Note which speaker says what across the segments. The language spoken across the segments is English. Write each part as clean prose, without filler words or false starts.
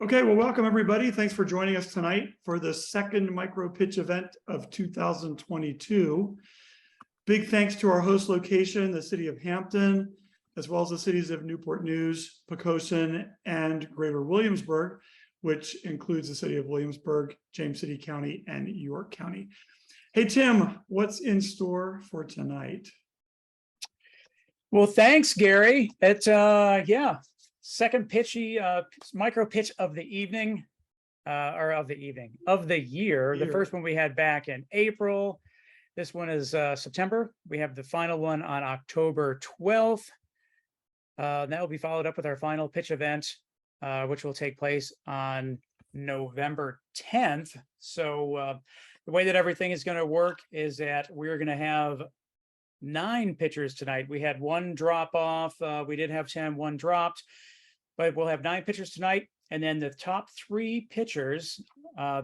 Speaker 1: Okay, well, welcome everybody. Thanks for joining us tonight for the second micro pitch event of 2022. Big thanks to our host location, the city of Hampton, as well as the cities of Newport News, Poquoson, and Greater Williamsburg, which includes the city of Williamsburg, James City County, and York County. Hey, Tim, what's in store for tonight?
Speaker 2: Well, thanks, Gary. It's second pitchy micro pitch of the evening, of the year. The first one we had back in April. This one is September. We have the final one on October 12th. That will be followed up with our final pitch event, which will take place on November 10th. So the way that everything is going to work is that we're going to have 9 pitchers tonight. We had one drop off. We did have 10, one dropped, but we'll have 9 pitchers tonight. And then the top 3 pitchers,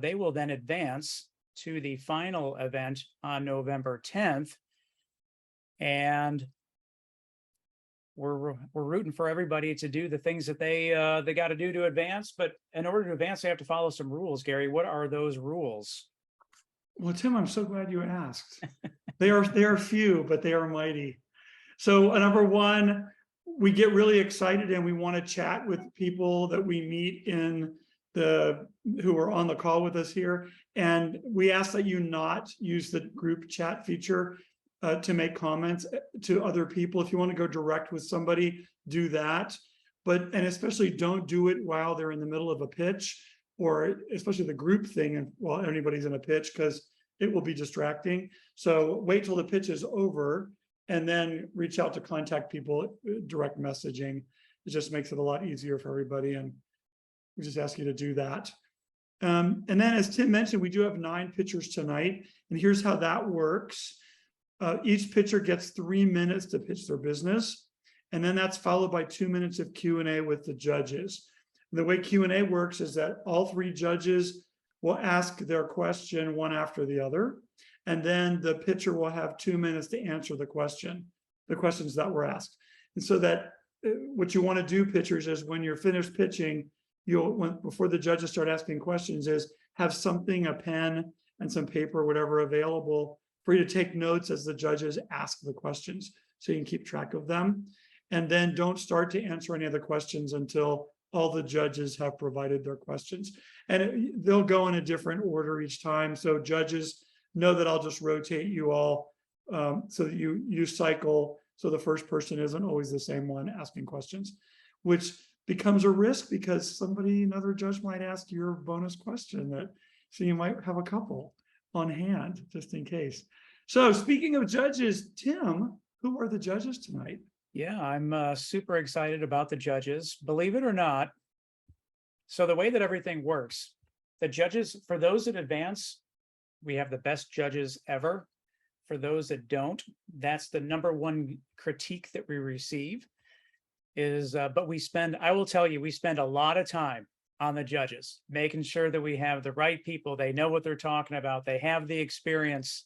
Speaker 2: they will then advance to the final event on November 10th. And we're rooting for everybody to do the things that they got to do to advance. But in order to advance, they have to follow some rules. Gary, what are those rules?
Speaker 1: Well, Tim, I'm so glad you asked. They are few, but they are mighty. So number one, we get really excited and we want to chat with people that we meet who are on the call with us here. And we ask that you not use the group chat feature to make comments to other people. If you want to go direct with somebody, do that. And especially don't do it while they're in the middle of a pitch, or especially the group thing and while anybody's in a pitch, because it will be distracting. So wait till the pitch is over and then reach out to contact people, direct messaging. It just makes it a lot easier for everybody. And we just ask you to do that. And then as Tim mentioned, we do have 9 pitchers tonight. And here's how that works. Each pitcher gets 3 minutes to pitch their business. And then that's followed by 2 minutes of Q&A with the judges. And the way Q&A works is that all 3 judges will ask their question one after the other. And then the pitcher will have 2 minutes to answer the questions that were asked. And so that what you want to do, pitchers, is when you're finished pitching, before the judges start asking questions, is have something, a pen and some paper, whatever available for you to take notes as the judges ask the questions, so you can keep track of them. And then don't start to answer any of the questions until all the judges have provided their questions. And they'll go in a different order each time. So judges know that I'll just rotate you all so that you cycle. So the first person isn't always the same one asking questions, which becomes a risk because another judge might ask your bonus question so you might have a couple on hand just in case. So speaking of judges, Tim, who are the judges tonight?
Speaker 2: Yeah, I'm super excited about the judges, believe it or not. So the way that everything works, the judges, for those that advance, we have the best judges ever. For those that don't, that's the number one critique that we receive is, but I will tell you, we spend a lot of time on the judges, making sure that we have the right people. They know what they're talking about. They have the experience.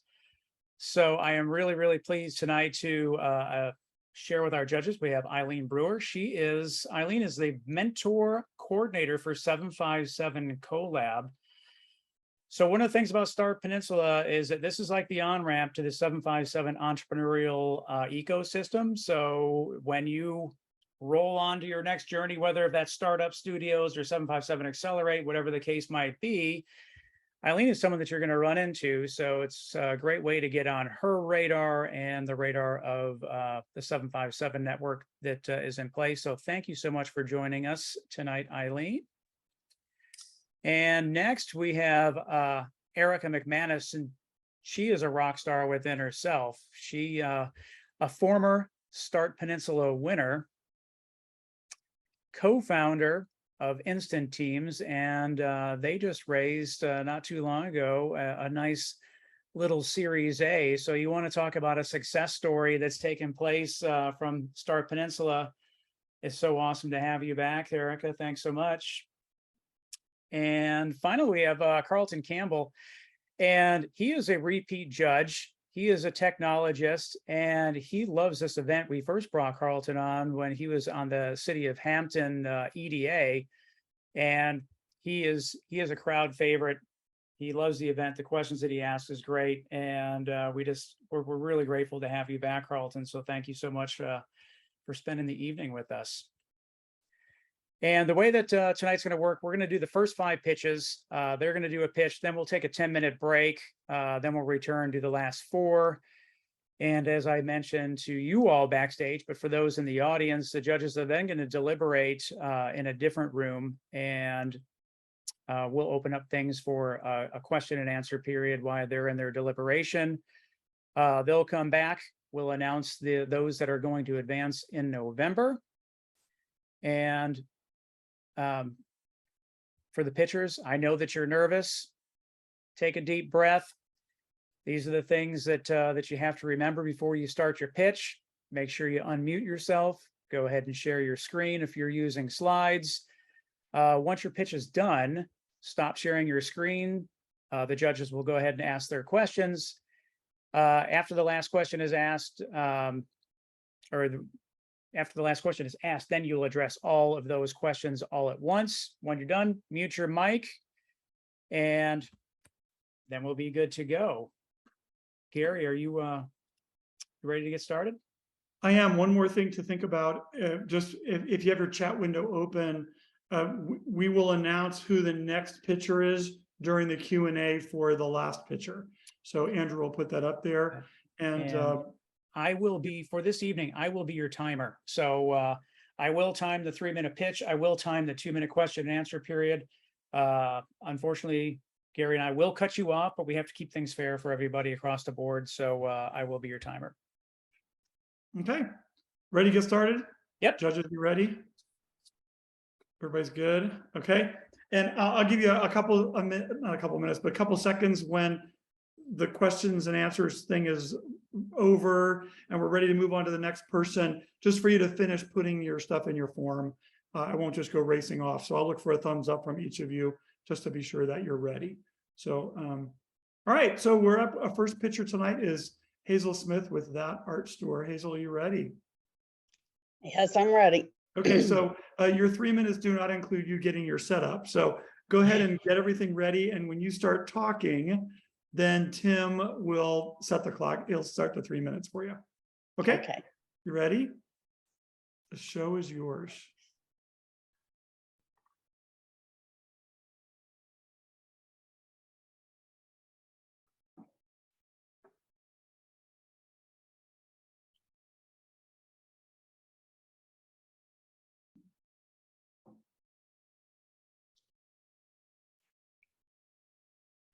Speaker 2: So I am really, really pleased tonight to share with our judges. We have Eileen Brewer. Eileen is the mentor coordinator for 757 Collab. So one of the things about Start Peninsula is that this is like the on-ramp to the 757 entrepreneurial ecosystem. So when you roll on to your next journey, whether that's startup studios or 757 Accelerate, whatever the case might be, Eileen is someone that you're going to run into. So it's a great way to get on her radar and the radar of the 757 network that is in place. So thank you so much for joining us tonight, Eileen. And next we have Erica McManus, and she is a rock star within herself. She a former Start Peninsula winner, co-founder of Instant Teams, and they just raised not too long ago a nice little Series A. So you want to talk about a success story that's taken place from Start Peninsula. It's so awesome to have you back, Erica. Thanks so much. And finally, we have Carlton Campbell, and he is a repeat judge. He is a technologist, and he loves this event. We first brought Carlton on when he was on the City of Hampton EDA, and he is a crowd favorite. He loves the event. The questions that he asks is great. And we're really grateful to have you back, Carlton. So thank you so much for spending the evening with us. And the way that tonight's going to work, we're going to do the first 5 pitches. They're going to do a pitch, then we'll take a 10-minute break. Then we'll return to the last 4. And as I mentioned to you all backstage, but for those in the audience, the judges are then going to deliberate in a different room, and we'll open up things for a question and answer period while they're in their deliberation. They'll come back. We'll announce those that are going to advance in November. And for the pitchers, I know that you're nervous. Take a deep breath. These are the things that you have to remember before you start your pitch. Make sure you unmute yourself. Go ahead and share your screen if you're using slides. Once your pitch is done, stop sharing your screen. The judges will go ahead and ask their questions. After the last question is asked, after the last question is asked, then you'll address all of those questions all at once. When you're done, mute your mic, and then we'll be good to go. Gary, are you ready to get started?
Speaker 1: I am. One more thing to think about, just if you have your chat window open, we will announce who the next pitcher is during the Q&A for the last pitcher. So Andrew will put that up there. And
Speaker 2: I will be, for this evening, I will be your timer. So I will time the 3-minute pitch. I will time the 2-minute question and answer period. Unfortunately, Gary and I will cut you off, but we have to keep things fair for everybody across the board. So I will be your timer.
Speaker 1: Okay. Ready to get started?
Speaker 2: Yep.
Speaker 1: Judges, you ready? Everybody's good? Okay. And I'll give you a couple, not a couple minutes, but a couple seconds when the questions and answers thing is over and we're ready to move on to the next person, just for you to finish putting your stuff in your form. I won't just go racing off. So I'll look for a thumbs up from each of you just to be sure that you're ready. So, all right. So we're up. Our first pitcher tonight is Hazel Smith with That Art Store. Hazel, are you ready?
Speaker 3: Yes, I'm ready.
Speaker 1: Okay. So your 3 minutes do not include you getting your setup. So go ahead and get everything ready. And when you start talking, then Tim will set the clock. He'll start the 3 minutes for you. Okay.
Speaker 3: Okay.
Speaker 1: You ready? The show is yours.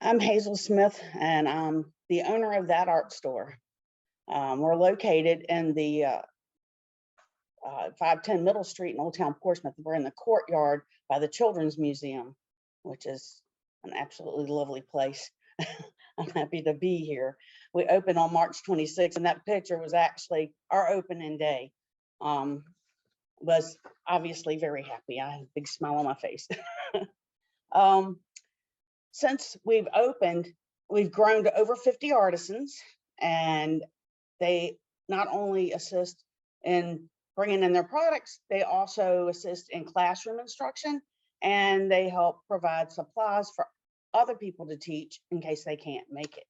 Speaker 3: I'm Hazel Smith, and I'm the owner of That Art Store. We're located in the 510 Middle Street in Old Town Portsmouth. We're in the courtyard by the Children's Museum, which is an absolutely lovely place. I'm happy to be here. We opened on March 26th, and that picture was actually our opening day. Was obviously very happy. I had a big smile on my face. Since we've opened, we've grown to over 50 artisans, and they not only assist in bringing in their products, they also assist in classroom instruction, and they help provide supplies for other people to teach in case they can't make it.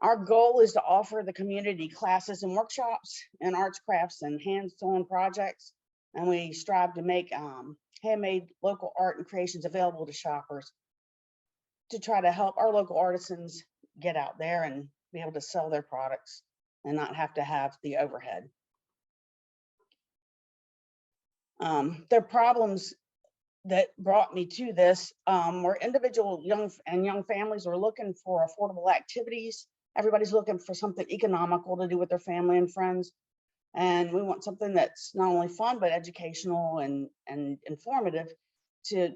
Speaker 3: Our goal is to offer the community classes and workshops in arts, crafts, and hands-on projects, and we strive to make handmade local art and creations available to shoppers to try to help our local artisans get out there and be able to sell their products and not have to have the overhead. There are problems that brought me to this where individual young families are looking for affordable activities. Everybody's looking for something economical to do with their family and friends. And we want something that's not only fun, but educational and informative to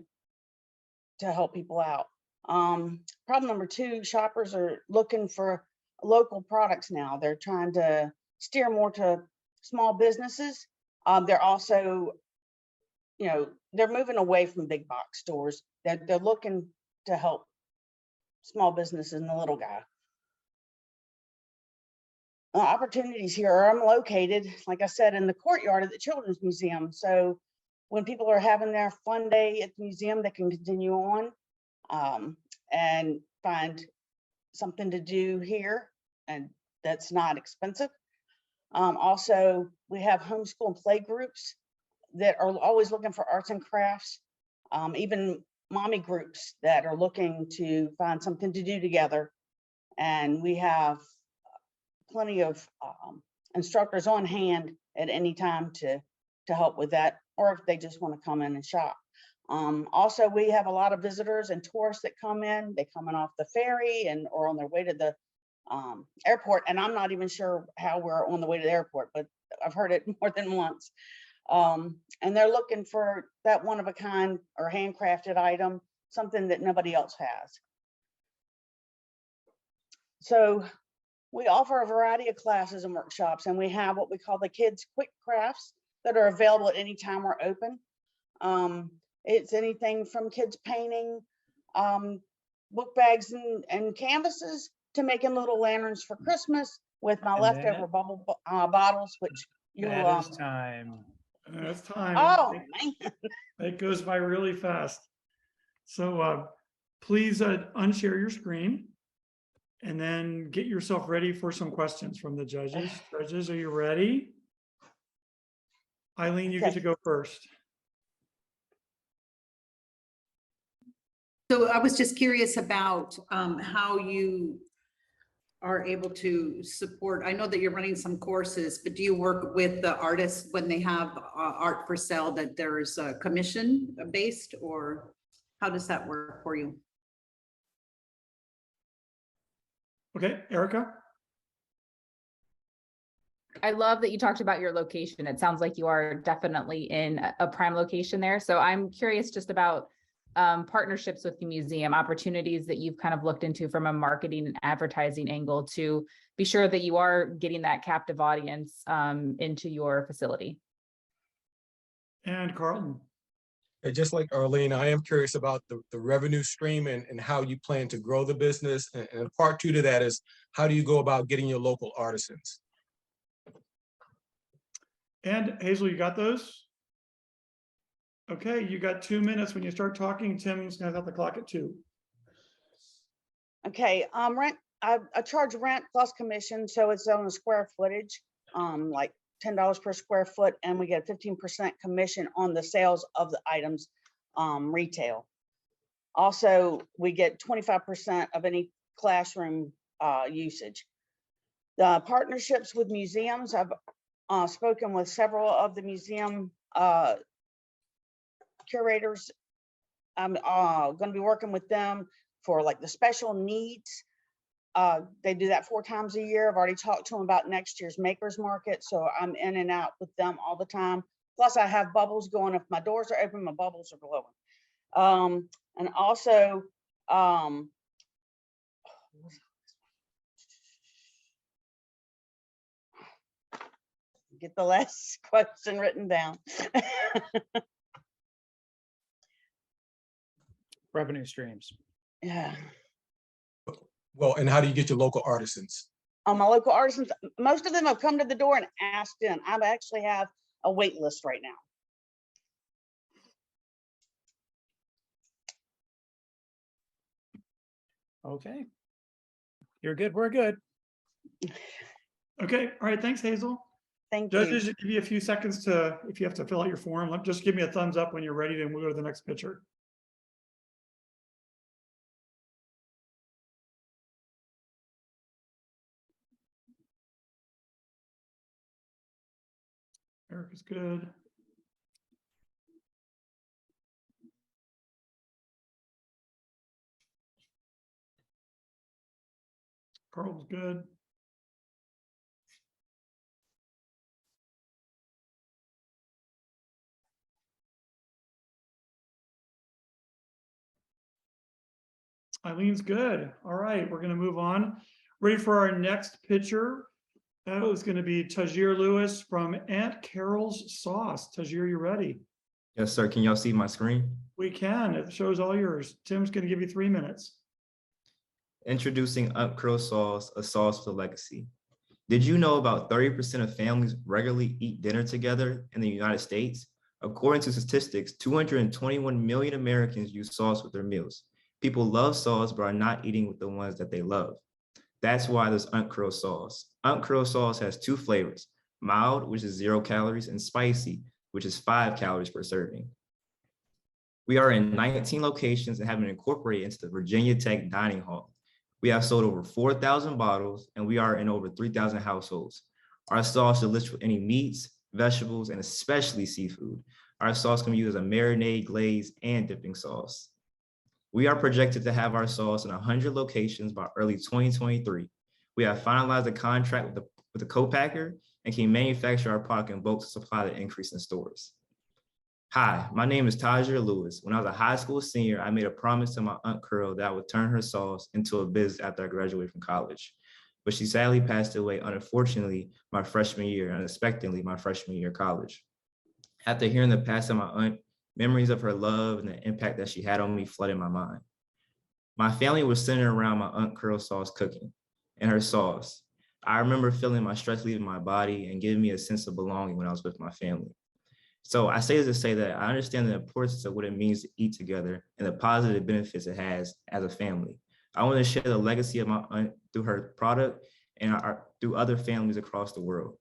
Speaker 3: help people out. Problem number 2, shoppers are looking for local products now. They're trying to steer more to small businesses. They're also, they're moving away from big box stores. They're looking to help small businesses and the little guy. Opportunities here. I'm located, like I said, in the courtyard of the Children's Museum. So when people are having their fun day at the museum, they can continue on and find something to do here, and that's not expensive. Also, we have homeschool and play groups that are always looking for arts and crafts, even mommy groups that are looking to find something to do together. And we have plenty of instructors on hand at any time to help with that, or if they just want to come in and shop. Also, we have a lot of visitors and tourists that come in. They come in off the ferry and or on their way to the airport. And I'm not even sure how we're on the way to the airport, but I've heard it more than once. And they're looking for that one of a kind or handcrafted item, something that nobody else has. So we offer a variety of classes and workshops, and we have what we call the kids quick crafts that are available at any time we're open. It's anything from kids painting book bags and canvases to making little lanterns for Christmas with my
Speaker 2: And
Speaker 3: leftover
Speaker 2: that-
Speaker 3: bubble bottles, which you
Speaker 2: That is time.
Speaker 1: It's time.
Speaker 3: oh man.
Speaker 1: It goes by really fast. So please unshare your screen and then get yourself ready for some questions from the judges. Judges, are you ready? Eileen, you get to go first.
Speaker 4: So I was just curious about how you are able to support. I know that you're running some courses, but do you work with the artists when they have art for sale, that there's a commission based, or how does that work for you?
Speaker 1: Okay, Erica?
Speaker 5: I love that you talked about your location. It sounds like you are definitely in a prime location there. So I'm curious just about partnerships with the museum, opportunities that you've kind of looked into from a marketing and advertising angle to be sure that you are getting that captive audience into your facility.
Speaker 1: And Carlton?
Speaker 6: And just like Arlene, I am curious about the revenue stream and how you plan to grow the business. And part two to that is, how do you go about getting your local artisans?
Speaker 1: And Hazel, you got those? Okay, you got 2 minutes. When you start talking, Tim's gonna have the clock at 2.
Speaker 3: Okay, rent, I charge rent plus commission, so it's on a square footage, like $10 per square foot, and we get 15% commission on the sales of the items, retail. Also, we get 25% of any classroom usage. The partnerships with museums, I've spoken with several of the museum curators. I'm going to be working with them for like the special needs. They do that 4 times a year. I've already talked to them about next year's Makers Market, so I'm in and out with them all the time. Plus, I have bubbles going. If my doors are open, my bubbles are glowing. And also, get the last question written down.
Speaker 2: Revenue streams.
Speaker 3: Yeah.
Speaker 6: Well, and how do you get your local artisans?
Speaker 3: My local artisans, most of them have come to the door and asked in. I actually have a wait list right now.
Speaker 2: Okay. You're good. We're good.
Speaker 1: Okay, all right, thanks, Hazel.
Speaker 3: Thank you.
Speaker 1: Judges, give you a few seconds to, if you have to fill out your form, just give me a thumbs up when you're ready, then we'll go to the next picture. Eric is good. Carl's good. Eileen's good. All right, we're going to move on. Ready for our next picture. That was going to be Tahjere Lewis from Aunt Carol's Sauce. Tahjere, you ready?
Speaker 7: Yes, sir. Can y'all see my screen?
Speaker 1: We can. It shows all yours. Tim's going to give you 3 minutes.
Speaker 7: Introducing Aunt Carol's Sauce, a sauce with a legacy. Did you know about 30% of families regularly eat dinner together in the United States? According to statistics, 221 million Americans use sauce with their meals. People love sauce, but are not eating with the ones that they love. That's why there's Uncurl sauce. Uncurl sauce has two flavors, mild, which is 0 calories, and spicy, which is 5 calories per serving. We are in 19 locations and have been incorporated into the Virginia Tech Dining Hall. We have sold over 4,000 bottles and we are in over 3,000 households. Our sauce is rich with any meats, vegetables, and especially seafood. Our sauce can be used as a marinade, glaze, and dipping sauce. We are projected to have our sauce in 100 locations by early 2023. We have finalized a contract with the co-packer and can manufacture our product in bulk to supply the increase in stores. Hi, my name is Tahjere. When I was a high school senior, I made a promise to my Aunt Curl that I would turn her sauce into a business after I graduated from college. But she sadly passed away, unfortunately, my freshman year, unexpectedly, my freshman year of college. After hearing the passing of my aunt, memories of her love and the impact that she had on me flooded my mind. My family was centered around my Aunt Curl sauce cooking and her sauce. I remember feeling my stress leaving my body and giving me a sense of belonging when I was with my family. So I say this to say that I understand the importance of what it means to eat together and the positive benefits it has as a family. I want to share the legacy of my aunt through her product and through other families across the world.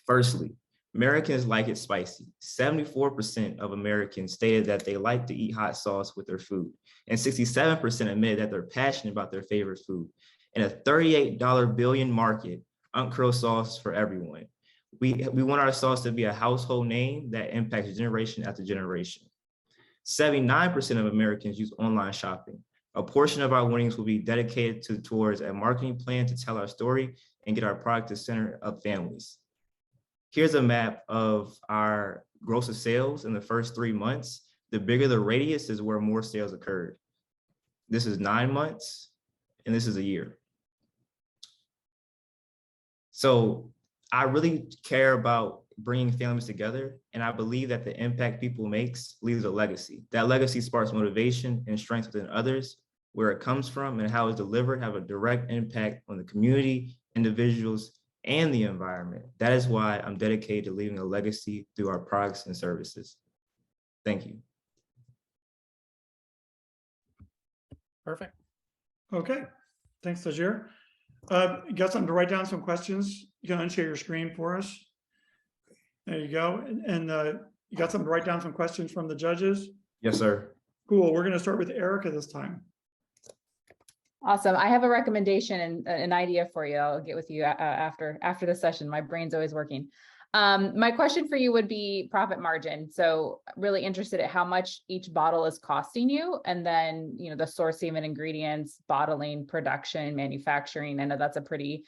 Speaker 7: Firstly, Americans like it spicy. 74% of Americans stated that they like to eat hot sauce with their food, and 67% admitted that they're passionate about their favorite food. In a $38 billion market, Aunt Curl sauce for everyone. We want our sauce to be a household name that impacts generation after generation. 79% of Americans use online shopping. A portion of our winnings will be dedicated towards a marketing plan to tell our story and get our product to the center of families. Here's a map of our gross of sales in the first 3 months. The bigger the radius is where more sales occurred. This is 9 months, and this is a year. So I really care about bringing families together, and I believe that the impact people makes leaves a legacy. That legacy sparks motivation and strength within others. Where it comes from and how it's delivered have a direct impact on the community, individuals, and the environment. That is why I'm dedicated to leaving a legacy through our products and services. Thank you.
Speaker 2: Perfect.
Speaker 1: Okay, thanks, Tahjere. You got something to write down, some questions? You can unshare your screen for us. There you go. And you got something to write down, some questions from the judges?
Speaker 7: Yes, sir.
Speaker 1: Cool, we're gonna start with Erica this time.
Speaker 5: Awesome. I have a recommendation and an idea for you. I'll get with you after the session. My brain's always working. My question for you would be profit margin. So really interested at how much each bottle is costing you, and then, you know, the sourcing of ingredients, bottling, production, manufacturing. I know that's a pretty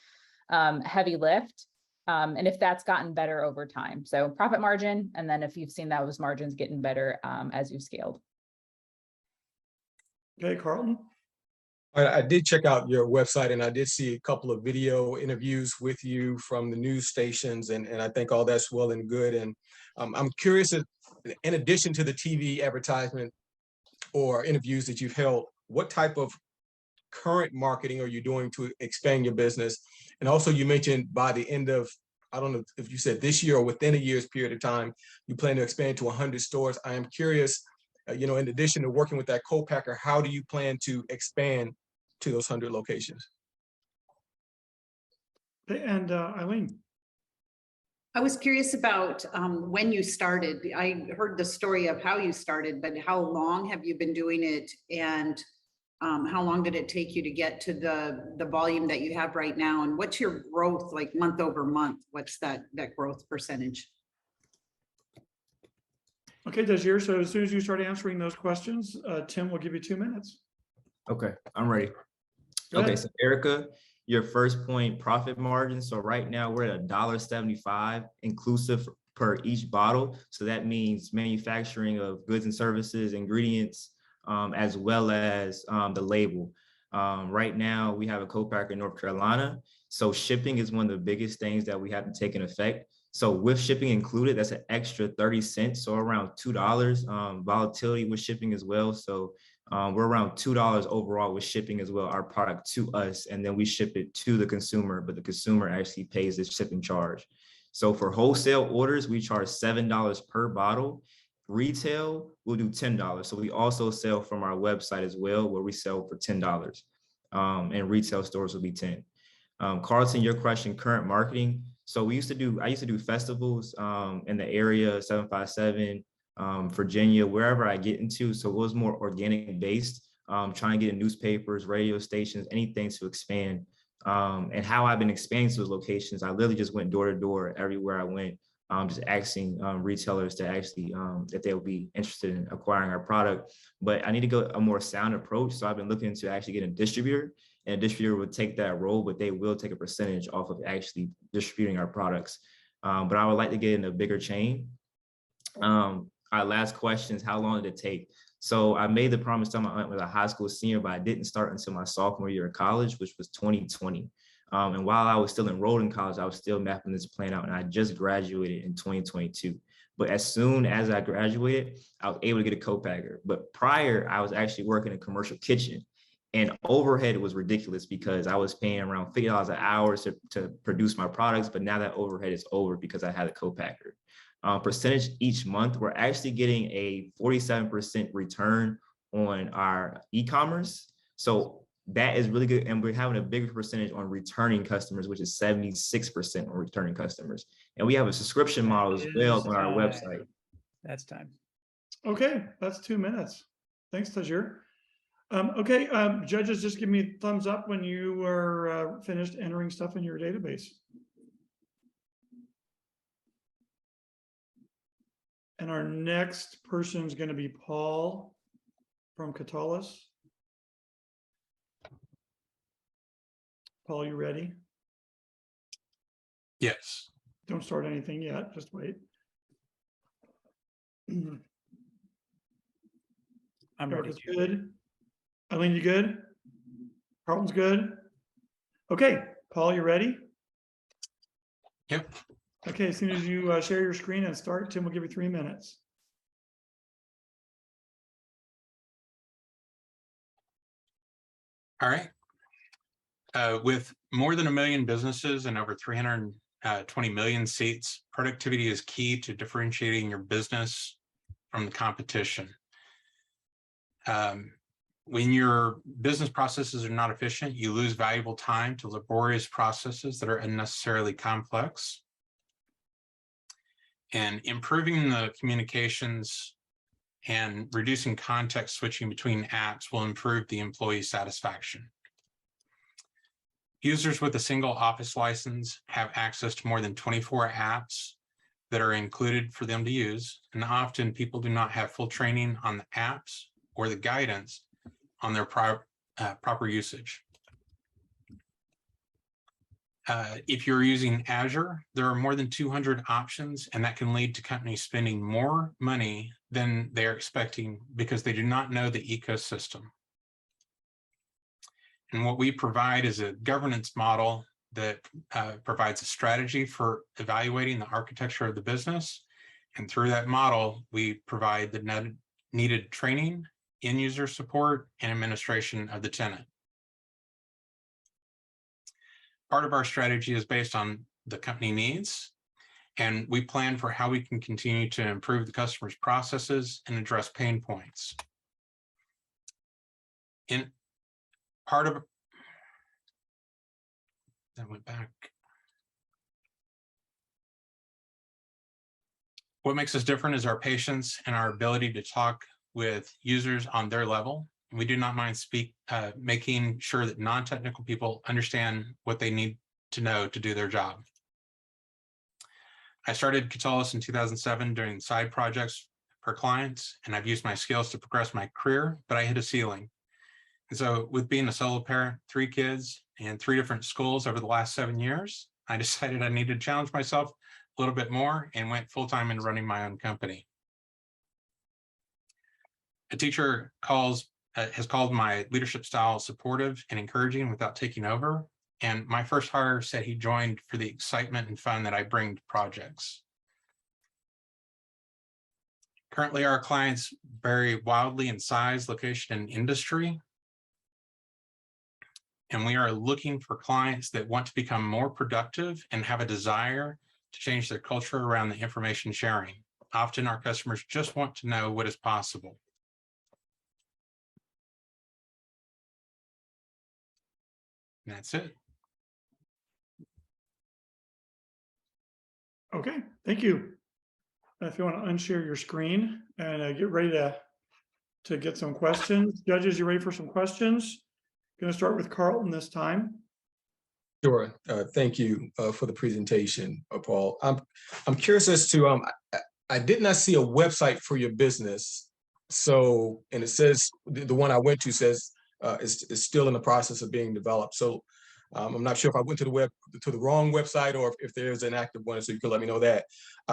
Speaker 5: heavy lift. And if that's gotten better over time. So profit margin, and then if you've seen those margins getting better as you've scaled.
Speaker 1: Okay, Carlton.
Speaker 6: I did check out your website and I did see a couple of video interviews with you from the news stations, and I think all that's well and good. And I'm curious, in addition to the TV advertisement or interviews that you've held, what type of current marketing are you doing to expand your business? And also you mentioned by the end of, I don't know if you said this year or within a year's period of time, you plan to expand to 100 stores. I am curious, you know, in addition to working with that co-packer, how do you plan to expand to those 100 locations?
Speaker 1: And Eileen.
Speaker 4: I was curious about when you started. I heard the story of how you started, but how long have you been doing it, and how long did it take you to get to the volume that you have right now? And what's your growth like month over month? What's that growth percentage?
Speaker 1: Okay, Tahjere, so as soon as you start answering those questions, Tim will give you 2 minutes.
Speaker 7: Okay, I'm ready.
Speaker 1: Go
Speaker 7: Okay,
Speaker 1: ahead.
Speaker 7: so Erica, your first point, profit margin. So right now we're at $1.75 inclusive per each bottle. So that means manufacturing of goods and services, ingredients, as well as the label. Right now we have a co-packer in North Carolina. So shipping is one of the biggest things that we have to take in effect. So with shipping included, that's an extra 30 cents. So around $2, volatility with shipping as well. So we're around $2 overall with shipping as well, our product to us, and then we ship it to the consumer, but the consumer actually pays this shipping charge. So for wholesale orders, we charge $7 per bottle. Retail, we'll do $10. So we also sell from our website as well, where we sell for $10. And retail stores will be 10. Carlton, your question, current marketing. So I used to do festivals in the area, 757, Virginia, wherever I get into. So it was more organic based, trying to get in newspapers, radio stations, anything to expand. And how I've been expanding to those locations, I literally just went door to door everywhere I went, just asking retailers to actually, if they would be interested in acquiring our product. But I need to go a more sound approach. So I've been looking to actually get a distributor, and a distributor would take that role, but they will take a percentage off of actually distributing our products. But I would like to get in a bigger chain. Our last question is, how long did it take? So I made the promise to my aunt was a high school senior, but I didn't start until my sophomore year of college, which was 2020. And while I was still enrolled in college, I was still mapping this plan out, and I just graduated in 2022. But as soon as I graduated, I was able to get a co-packer. But prior, I was actually working in a commercial kitchen, and overhead was ridiculous because I was paying around $50 an hour to produce my products. But now that overhead is over because I had a co-packer. Percentage each month, we're actually getting a 47% return on our e-commerce. So that is really good. And we're having a bigger percentage on returning customers, which is 76% on returning customers. And we have a subscription model as well on our website.
Speaker 2: That's time.
Speaker 1: Okay, that's 2 minutes. Thanks, Tahjere. Okay, judges, just give me a thumbs up when you are finished entering stuff in your database. And our next person is going to be Paul from Cutulus. Paul, you ready?
Speaker 8: Yes.
Speaker 1: Don't start anything yet, just wait.
Speaker 2: I'm
Speaker 1: Eric
Speaker 2: ready.
Speaker 1: is good. Eileen, you good? Carlton's good. Okay, Paul, you ready?
Speaker 8: Yep.
Speaker 1: Okay, as soon as you share your screen and start, Tim will give you 3 minutes.
Speaker 8: All right. With more than 1 million businesses and over 320 million seats, productivity is key to differentiating your business from the competition. When your business processes are not efficient, you lose valuable time to laborious processes that are unnecessarily complex. And improving the communications and reducing context switching between apps will improve the employee satisfaction. Users with a single Office license have access to more than 24 apps that are included for them to use, and often people do not have full training on the apps or the guidance on their proper usage. If you're using Azure, there are more than 200 options, and that can lead to companies spending more money than they're expecting because they do not know the ecosystem. And what we provide is a governance model that provides a strategy for evaluating the architecture of the business. And through that model, we provide the needed training, end-user support, and administration of the tenant. Part of our strategy is based on the company needs, and we plan for how we can continue to improve the customer's processes and address pain points. In part of that went back. What makes us different is our patience and our ability to talk with users on their level. We do not mind making sure that non-technical people understand what they need to know to do their job. I started Cutulus in 2007 doing side projects for clients, and I've used my skills to progress my career, but I hit a ceiling. And so with being a solo parent, 3 kids, and 3 different schools over the last 7 years, I decided I needed to challenge myself a little bit more and went full-time into running my own company. A teacher has called my leadership style supportive and encouraging without taking over. And my first hire said he joined for the excitement and fun that I bring to projects. Currently, our clients vary wildly in size, location, and industry. And we are looking for clients that want to become more productive and have a desire to change their culture around the information sharing. Often our customers just want to know what is possible. And that's it.
Speaker 1: Okay, thank you. If you want to unshare your screen and get ready to get some questions. Judges, you ready for some questions? Going to start with Carlton this time.
Speaker 6: Sure. Thank you for the presentation, Paul. I'm curious as to, I did not see a website for your business. So, and it says, the one I went to says it's still in the process of being developed. So I'm not sure if I went to the wrong website or if there's an active one, so you can let me know that.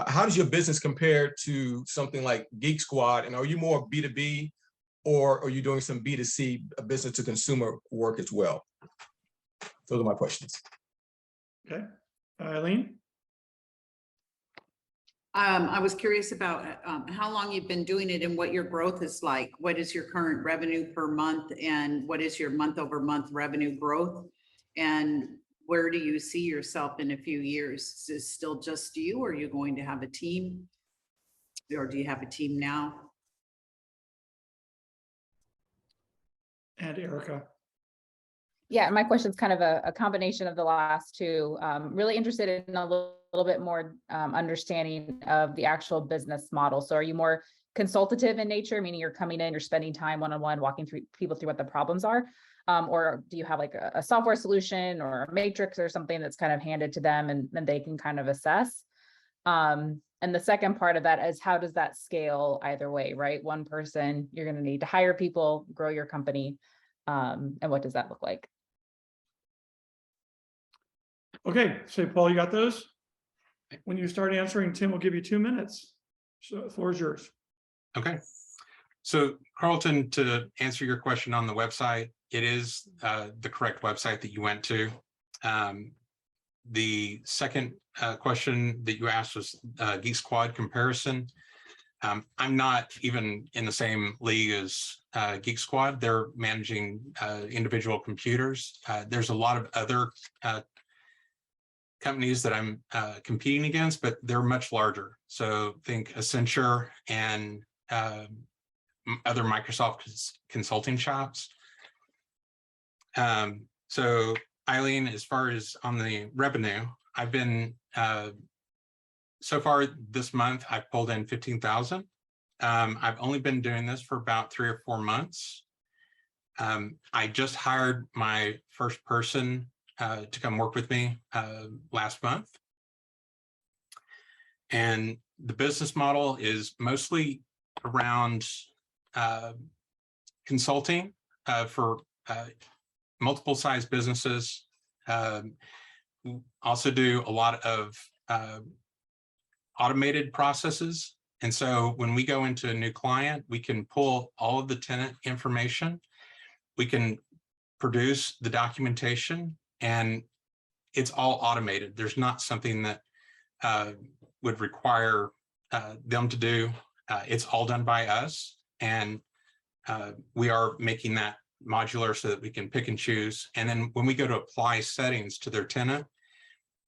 Speaker 6: How does your business compare to something like Geek Squad? And are you more B2B or are you doing some B2C, business to consumer work as well? Those are my questions.
Speaker 1: Okay, Eileen?
Speaker 4: I was curious about how long you've been doing it and what your growth is like. What is your current revenue per month and what is your month-over-month revenue growth? And where do you see yourself in a few years? Is it still just you, or are you going to have a team? Or do you have a team now?
Speaker 1: And Erica.
Speaker 5: Yeah, my question is kind of a combination of the last two. Really interested in a little bit more understanding of the actual business model. So are you more consultative in nature, meaning you're coming in, you're spending time one-on-one, walking through people through what the problems are? Or do you have like a software solution or a matrix or something that's kind of handed to them and then they can kind of assess? And the second part of that is, how does that scale either way, right? One person, you're going to need to hire people, grow your company. And what does that look like?
Speaker 1: Okay, so Paul, you got those? When you start answering, Tim will give you 2 minutes. So the floor is yours.
Speaker 8: Okay. So Carlton, to answer your question on the website, it is the correct website that you went to. The second question that you asked was Geek Squad comparison. I'm not even in the same league as Geek Squad. They're managing individual computers. There's a lot of other companies that I'm competing against, but they're much larger. So think Insure and other Microsoft consulting shops. So Eileen, as far as on the revenue, I've been so far this month, I've pulled in 15,000. I've only been doing this for about 3 or 4 months. I just hired my first person to come work with me last month. And the business model is mostly around consulting for multiple size businesses. We also do a lot of automated processes. And so when we go into a new client, we can pull all of the tenant information. We can produce the documentation, and it's all automated. There's not something that would require them to do. It's all done by us. And we are making that modular so that we can pick and choose. And then when we go to apply settings to their tenant,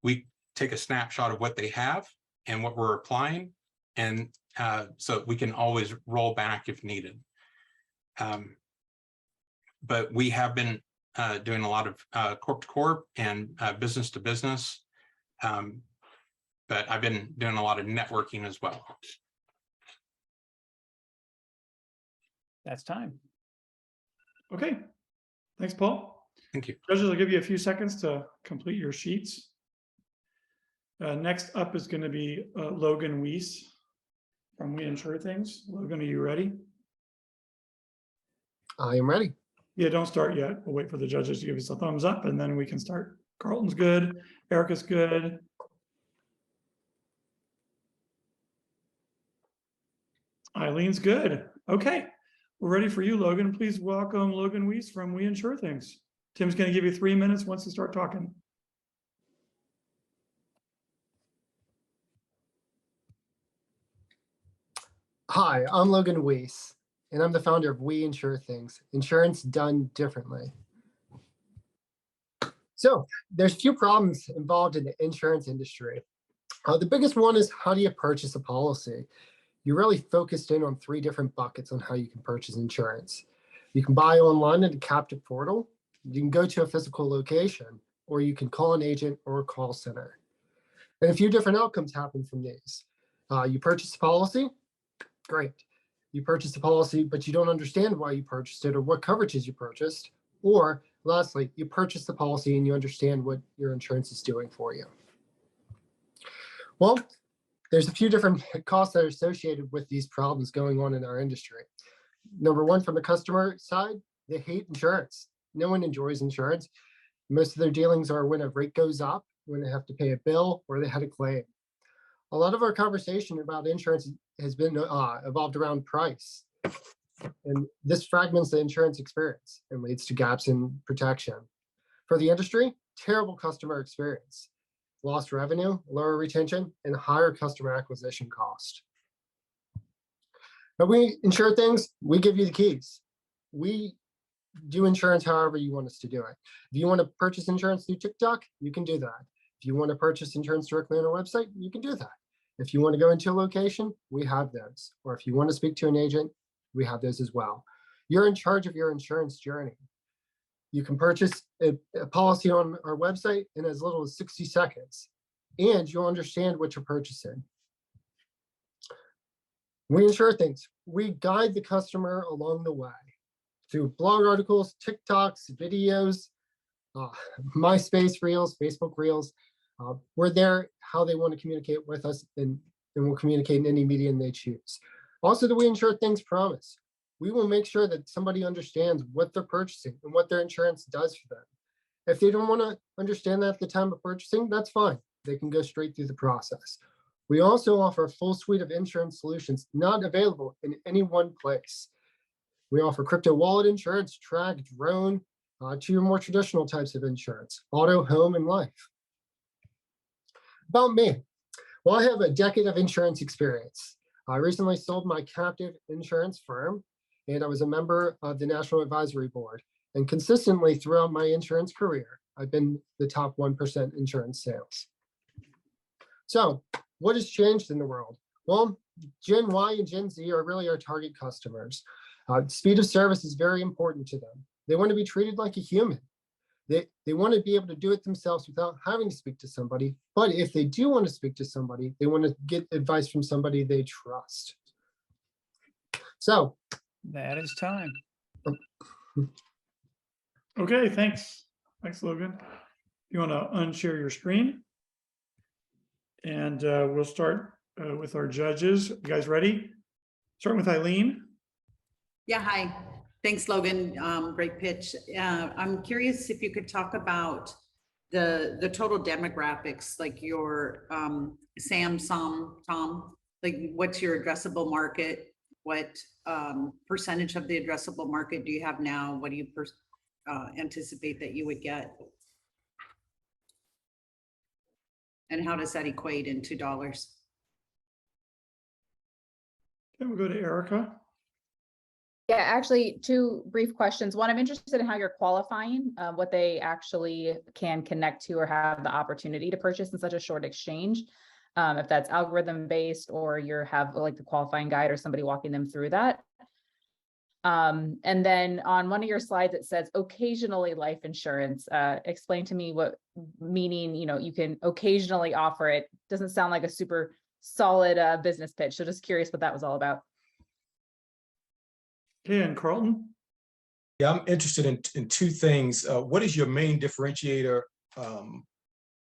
Speaker 8: we take a snapshot of what they have and what we're applying. And so we can always roll back if needed. But we have been doing a lot of corp to corp and business to business. But I've been doing a lot of networking as well.
Speaker 2: That's time.
Speaker 1: Okay, thanks, Paul.
Speaker 8: Thank you.
Speaker 1: Judges, I'll give you a few seconds to complete your sheets. Next up is going to be Logan Wease from We Insure Things. Logan, are you ready?
Speaker 9: I am ready.
Speaker 1: Yeah, don't start yet. We'll wait for the judges to give us a thumbs up and then we can start. Carlton's good. Erica's good. Eileen's good. Okay, we're ready for you, Logan. Please welcome Logan Wease from We Insure Things. Tim's going to give you 3 minutes once you start talking.
Speaker 9: Hi, I'm Logan Wease, and I'm the founder of We Insure Things, insurance done differently. So there's a few problems involved in the insurance industry. The biggest one is, how do you purchase a policy? You're really focused in on 3 different buckets on how you can purchase insurance. You can buy online at a captive portal, you can go to a physical location, or you can call an agent or a call center. And a few different outcomes happen from these. You purchase a policy, great. You purchase a policy, but you don't understand why you purchased it or what coverages you purchased. Or lastly, you purchase the policy and you understand what your insurance is doing for you. Well, there's a few different costs that are associated with these problems going on in our industry. Number one, from the customer side, they hate insurance. No one enjoys insurance. Most of their dealings are when a rate goes up, when they have to pay a bill, or they had a claim. A lot of our conversation about insurance has been evolved around price. And this fragments the insurance experience and leads to gaps in protection. For the industry, terrible customer experience, lost revenue, lower retention, and higher customer acquisition cost. But we insure things, we give you the keys. We do insurance however you want us to do it. If you want to purchase insurance through TikTok, you can do that. If you want to purchase insurance directly on our website, you can do that. If you want to go into a location, we have those. Or if you want to speak to an agent, we have those as well. You're in charge of your insurance journey. You can purchase a policy on our website in as little as 60 seconds, and you'll understand what you're purchasing. We insure things. We guide the customer along the way through blog articles, TikToks, videos, MySpace Reels, Facebook Reels. We're there how they want to communicate with us, and we'll communicate in any medium they choose. Also, the We Insure Things promise. We will make sure that somebody understands what they're purchasing and what their insurance does for them. If they don't want to understand that at the time of purchasing, that's fine. They can go straight through the process. We also offer a full suite of insurance solutions not available in any one place. We offer crypto wallet insurance, track, drone, to your more traditional types of insurance, auto, home, and life. About me. Well, I have a decade of insurance experience. I recently sold my captive insurance firm, and I was a member of the National Advisory Board. And consistently throughout my insurance career, I've been the top 1% insurance sales. So what has changed in the world? Well, Gen Y and Gen Z are really our target customers. Speed of service is very important to them. They want to be treated like a human. They want to be able to do it themselves without having to speak to somebody. But if they do want to speak to somebody, they want to get advice from somebody they trust. So
Speaker 2: That is time.
Speaker 1: Okay, thanks. Thanks, Logan. You want to unshare your screen? And we'll start with our judges. You guys ready? Starting with Eileen.
Speaker 4: Yeah, hi. Thanks, Logan. Great pitch. I'm curious if you could talk about the total demographics, like your Sam, Tom, like what's your addressable market? What percentage of the addressable market do you have now? What do you anticipate that you would get? And how does that equate into dollars?
Speaker 1: Okay, we'll go to Erica.
Speaker 5: Yeah, actually, 2 brief questions. One, I'm interested in how you're qualifying, what they actually can connect to or have the opportunity to purchase in such a short exchange. If that's algorithm based, or you have like the qualifying guide or somebody walking them through that. And then on one of your slides, it says occasionally life insurance. Explain to me what meaning, you can occasionally offer it. Doesn't sound like a super solid business pitch. So just curious what that was all about.
Speaker 1: Okay, and Carlton.
Speaker 6: Yeah, I'm interested in 2 things. What is your main differentiator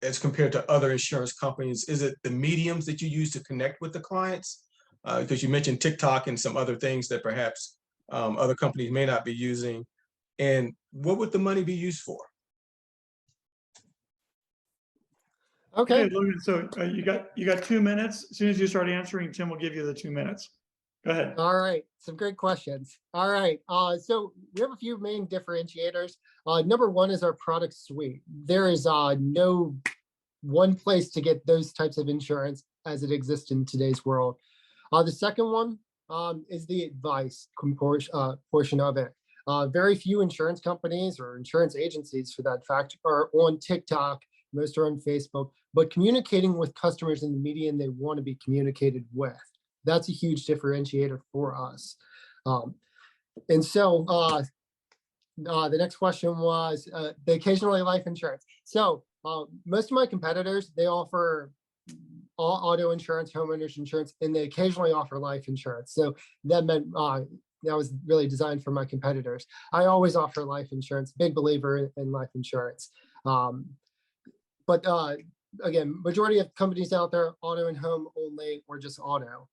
Speaker 6: as compared to other insurance companies? Is it the mediums that you use to connect with the clients? Because you mentioned TikTok and some other things that perhaps other companies may not be using. And what would the money be used for?
Speaker 9: Okay.
Speaker 1: Logan, so you got 2 minutes. As soon as you start answering, Tim will give you the 2 minutes. Go ahead.
Speaker 9: All right, some great questions. All right, so we have a few main differentiators. Number one is our product suite. There is no one place to get those types of insurance as it exists in today's world. The second one is the advice portion of it. Very few insurance companies or insurance agencies, for that fact, are on TikTok most are on Facebook, but communicating with customers in the medium they want to be communicated with. That's a huge differentiator for us. And so the next question was the occasionally life insurance. So most of my competitors, they offer all auto insurance, homeowners insurance, and they occasionally offer life insurance. So that meant that was really designed for my competitors. I always offer life insurance, big believer in life insurance. But again, majority of companies out there, auto and home only, or just auto.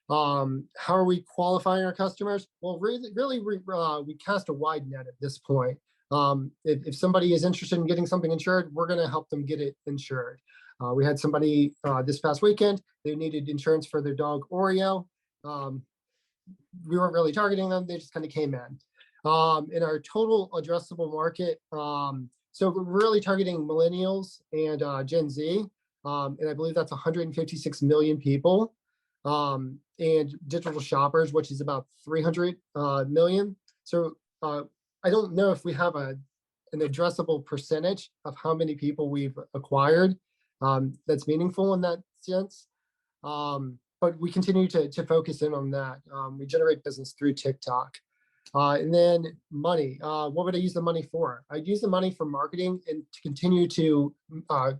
Speaker 9: How are we qualifying our customers? Well, really, we cast a wide net at this point. If somebody is interested in getting something insured, we're going to help them get it insured. We had somebody this past weekend, they needed insurance for their dog Oreo. We weren't really targeting them, they just kind of came in. In our total addressable market, so we're really targeting millennials and Gen Z, and I believe that's 156 million people. And digital shoppers, which is about 300 million. So I don't know if we have an addressable percentage of how many people we've acquired that's meaningful in that sense. But we continue to focus in on that. We generate business through TikTok. And then money. What would I use the money for? I'd use the money for marketing and to continue to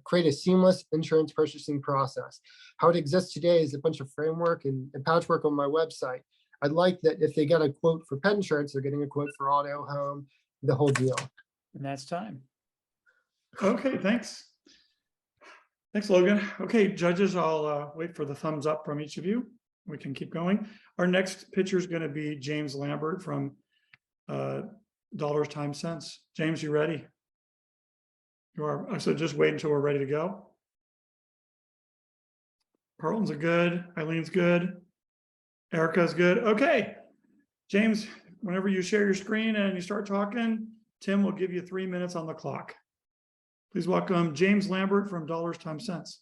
Speaker 9: create a seamless insurance purchasing process. How it exists today is a bunch of framework and patchwork on my website. I'd like that if they get a quote for pet insurance, they're getting a quote for auto, home, the whole deal.
Speaker 2: And that's time.
Speaker 1: Okay, thanks. Thanks, Logan. Okay, judges, I'll wait for the thumbs up from each of you. We can keep going. Our next pitcher is going to be James Lambert from Dollars Times Cents. James, you ready? You are. So just wait until we're ready to go. Carlton's a good. Eileen's good. Erica's good. Okay, James, whenever you share your screen and you start talking, Tim will give you 3 minutes on the clock. Please welcome James Lambert from Dollars Times Cents.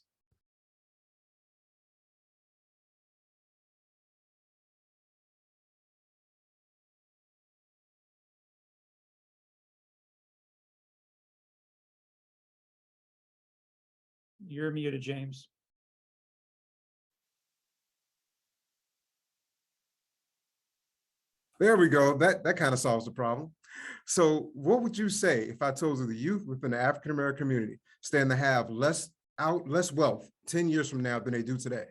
Speaker 2: You're muted, James.
Speaker 10: There we go. That kind of solves the problem. So what would you say if I told you the youth within the African-American community stand to have less wealth 10 years from now than they do today?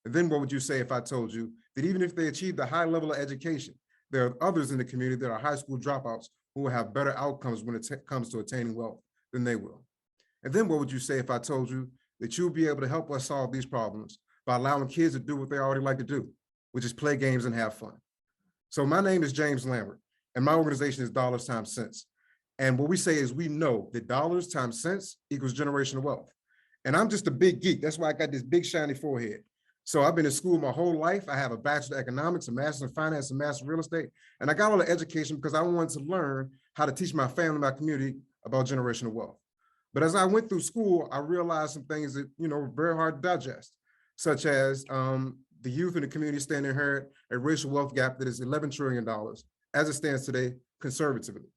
Speaker 10: And then what would you say if I told you that even if they achieved a high level of education, there are others in the community that are high school dropouts who will have better outcomes when it comes to attaining wealth than they will? And then what would you say if I told you that you'll be able to help us solve these problems by allowing kids to do what they already like to do, which is play games and have fun? So my name is James Lambert, and my organization is Dollars Times Cents. And what we say is we know that dollars times cents equals generational wealth. And I'm just a big geek. That's why I got this big shiny forehead. So I've been in school my whole life. I have a bachelor of economics, a master of finance, a master of real estate. And I got all the education because I wanted to learn how to teach my family, my community about generational wealth. But as I went through school, I realized some things that, were very hard to digest, such as the youth in the community stand to inherit a racial wealth gap that is $11 trillion as it stands today, conservatively.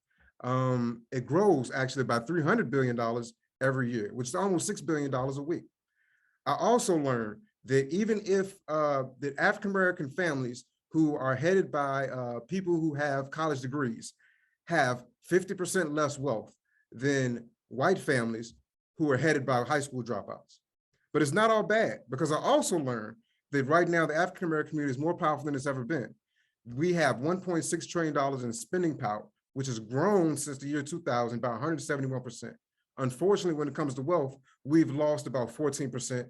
Speaker 10: It grows actually by $300 billion every year, which is almost $6 billion a week. I also learned that even if the African-American families who are headed by people who have college degrees have 50% less wealth than white families who are headed by high school dropouts. But it's not all bad, because I also learned that right now the African-American community is more powerful than it's ever been. We have $1.6 trillion in spending power, which has grown since the year 2000 by 171%. Unfortunately, when it comes to wealth, we've lost about 14%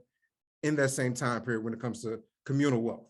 Speaker 10: in that same time period when it comes to communal wealth.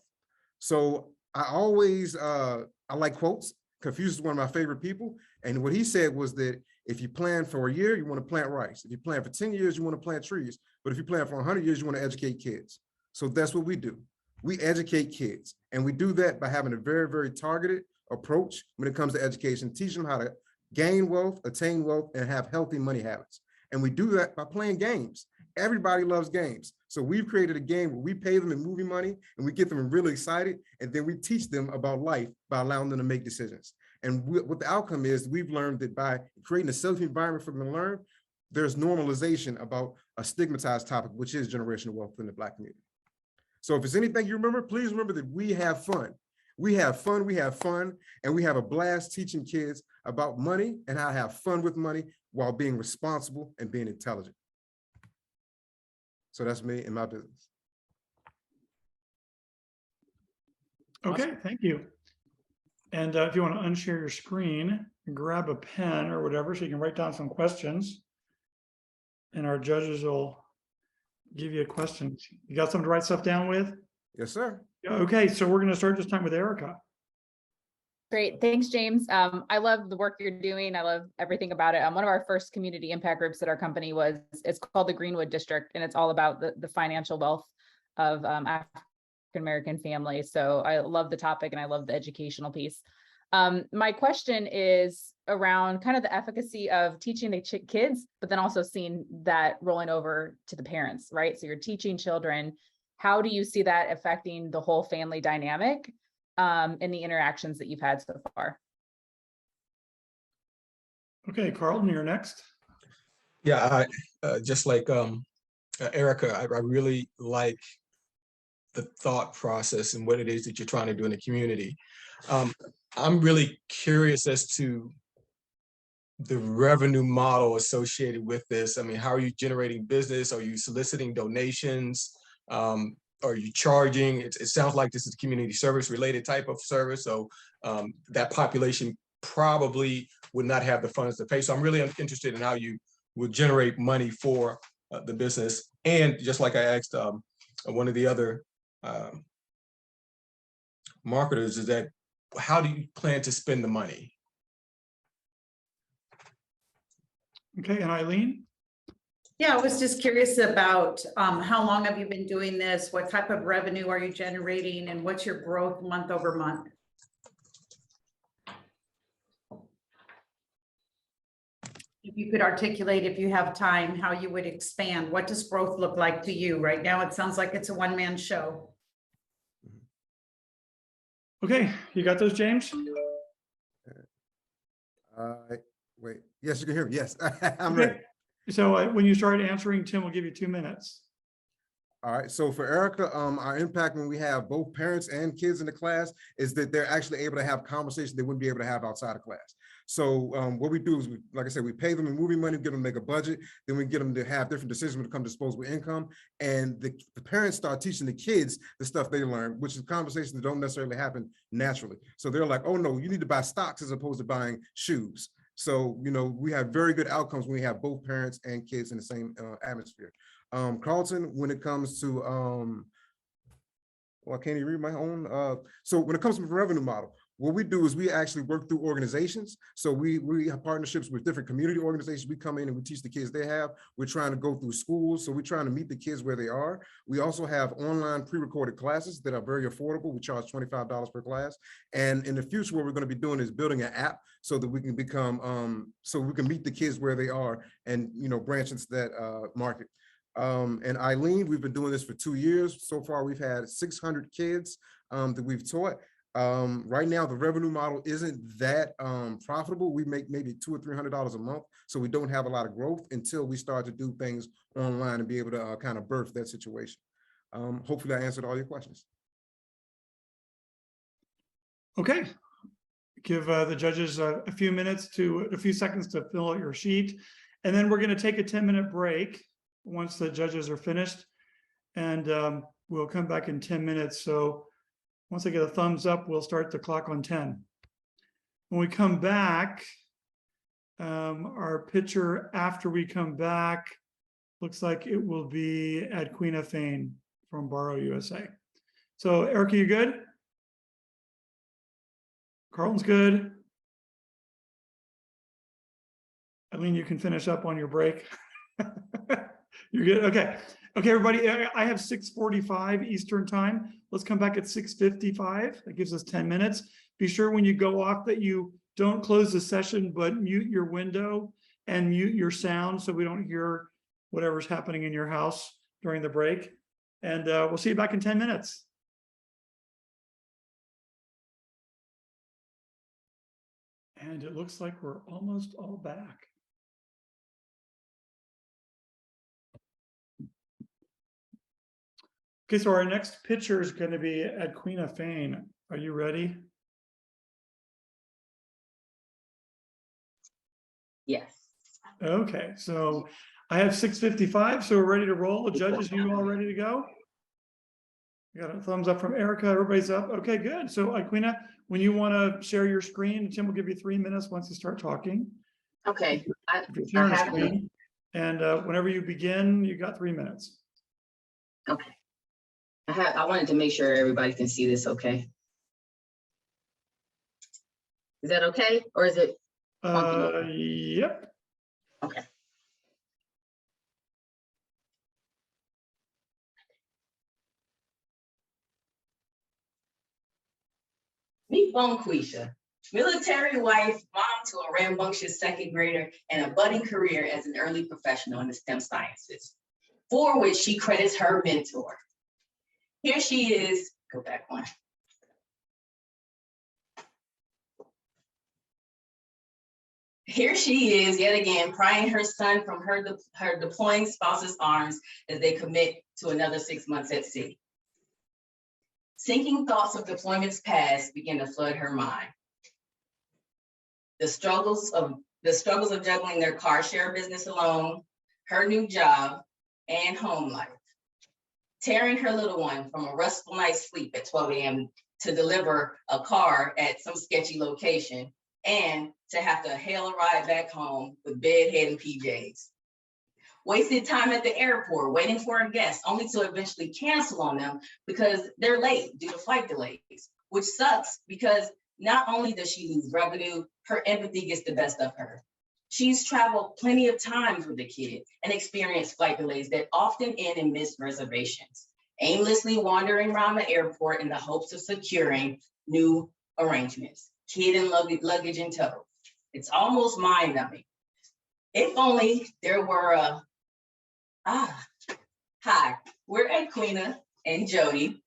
Speaker 10: So I always, I like quotes. Confucius is one of my favorite people. And what he said was that if you plan for a year, you want to plant rice. If you plan for 10 years, you want to plant trees. But if you plan for 100 years, you want to educate kids. So that's what we do. We educate kids. And we do that by having a very, very targeted approach when it comes to education, teach them how to gain wealth, attain wealth, and have healthy money habits. And we do that by playing games. Everybody loves games. So we've created a game where we pay them in movie money and we get them really excited. And then we teach them about life by allowing them to make decisions. And what the outcome is, we've learned that by creating a safe environment for them to learn, there's normalization about a stigmatized topic, which is generational wealth in the Black community. So if it's anything you remember, please remember that we have fun. We have fun, and we have a blast teaching kids about money and how to have fun with money while being responsible and being intelligent. So that's me and my business.
Speaker 1: Okay, thank you. And if you want to unshare your screen, grab a pen or whatever, so you can write down some questions. And our judges will give you questions. You got something to write stuff down with?
Speaker 10: Yes, sir.
Speaker 1: Okay, so we're going to start this time with Erica.
Speaker 5: Great. Thanks, James. I love the work you're doing. I love everything about it. One of our first community impact groups at our company it's called the Greenwood District, and it's all about the financial wealth of African-American families. So I love the topic and I love the educational piece. My question is around kind of the efficacy of teaching the kids, but then also seeing that rolling over to the parents, right? So you're teaching children. How do you see that affecting the whole family dynamic in the interactions that you've had so far?
Speaker 1: Okay, Carlton, you're next.
Speaker 6: Yeah, just like Erica, I really like the thought process and what it is that you're trying to do in the community. I'm really curious as to the revenue model associated with this. I mean, how are you generating business? Are you soliciting donations? Are you charging? It sounds like this is a community service related type of service. So that population probably would not have the funds to pay. So I'm really interested in how you will generate money for the business. And just like I asked one of the other marketers, is that how do you plan to spend the money?
Speaker 1: Okay, and Eileen?
Speaker 4: Yeah, I was just curious about how long have you been doing this? What type of revenue are you generating, and what's your growth month over month? If you could articulate, if you have time, how you would expand. What does growth look like to you? Right now, it sounds like it's a one-man show.
Speaker 1: Okay, you got those, James?
Speaker 10: Wait, yes, you can hear me. Yes, I'm
Speaker 1: Okay.
Speaker 10: ready.
Speaker 1: So when you start answering, Tim will give you 2 minutes.
Speaker 10: All right, so for Erica, our impact when we have both parents and kids in the class is that they're actually able to have conversations they wouldn't be able to have outside of class. So what we do is, like I said, we pay them in movie money, get them to make a budget, then we get them to have different decisions when it comes to disposable income. And the parents start teaching the kids the stuff they learn, which is conversations that don't necessarily happen naturally. So they're like, oh no, you need to buy stocks as opposed to buying shoes. So, you know, we have very good outcomes when we have both parents and kids in the same atmosphere. Carlton, when it comes to, well, I can't even read my own. So when it comes to the revenue model, what we do is we actually work through organizations. So we have partnerships with different community organizations. We come in and we teach the kids they have. We're trying to go through schools. So we're trying to meet the kids where they are. We also have online pre-recorded classes that are very affordable. We charge $25 per class. And in the future, what we're going to be doing is building an app so that we can become, so we can meet the kids where they are and, you know, branch into that market. And Eileen, we've been doing this for 2 years. So far, we've had 600 kids that we've taught. Right now, the revenue model isn't that profitable. We make maybe $200 or $300 a month. So we don't have a lot of growth until we start to do things online and be able to kind of birth that situation. Hopefully I answered all your questions.
Speaker 1: Okay. Give the judges a few seconds to fill out your sheet. And then we're going to take a 10-minute break once the judges are finished. And we'll come back in 10 minutes. So once I get a thumbs up, we'll start the clock on 10. When we come back, our picture after we come back looks like it will be Adquena Faine from Bäro-USA. So Erica, you good? Carlton's good. Eileen, you can finish up on your break. You're good. Okay. Okay, everybody. I have 6:45 Eastern time. Let's come back at 6:55. That gives us 10 minutes. Be sure when you go off that you don't close the session, but mute your window and mute your sound so we don't hear whatever's happening in your house during the break. And we'll see you back in 10 minutes. And it looks like we're almost all back. Okay, so our next pitcher is going to be Adquena Faine. Are you ready?
Speaker 11: Yes.
Speaker 1: Okay, so I have 6:55, so we're ready to roll. Judges, you all ready to go? Got a thumbs up from Erica. Everybody's up. Okay, good. So Adquena, when you want to share your screen, Tim will give you 3 minutes once you start talking.
Speaker 11: Okay.
Speaker 1: If you're sharing a screen, and whenever you begin, you got 3 minutes.
Speaker 11: Okay. I wanted to make sure everybody can see this. Okay. Is that okay, or is it?
Speaker 1: Yep.
Speaker 11: Okay. Meet Bonquisha, military wife, mom to a rambunctious second grader, and a budding career as an early professional in the STEM sciences, for which she credits her mentor. Here she is. Go back one. Here she is yet again, prying her son from her deploying spouse's arms as they commit to another 6 months at sea. Sinking thoughts of deployments past begin to flood her mind. The struggles of juggling their car share business alone, her new job, and home life. Tearing her little one from a restful night's sleep at 12 a.m. to deliver a car at some sketchy location, and to have to hail a ride back home with bedhead and PJs. Wasted time at the airport waiting for a guest, only to eventually cancel on them because they're late due to flight delays, which sucks because not only does she lose revenue, her empathy gets the best of her. She's traveled plenty of times with the kid and experienced flight delays that often end in missed reservations, aimlessly wandering around the airport in the hopes of securing new arrangements, kid and luggage in tow. It's almost mind-numbing. If only there were hi, we're Adquena and Jody,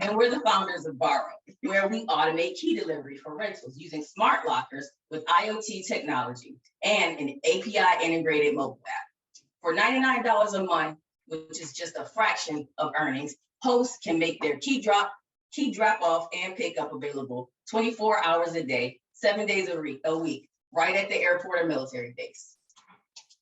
Speaker 11: and we're the founders of Bäro, where we automate key delivery for rentals using smart lockers with IoT technology and an API integrated mobile app. For $99 a month, which is just a fraction of earnings, hosts can make their key drop off and pickup available 24 hours a day, 7 days a week, right at the airport or military base.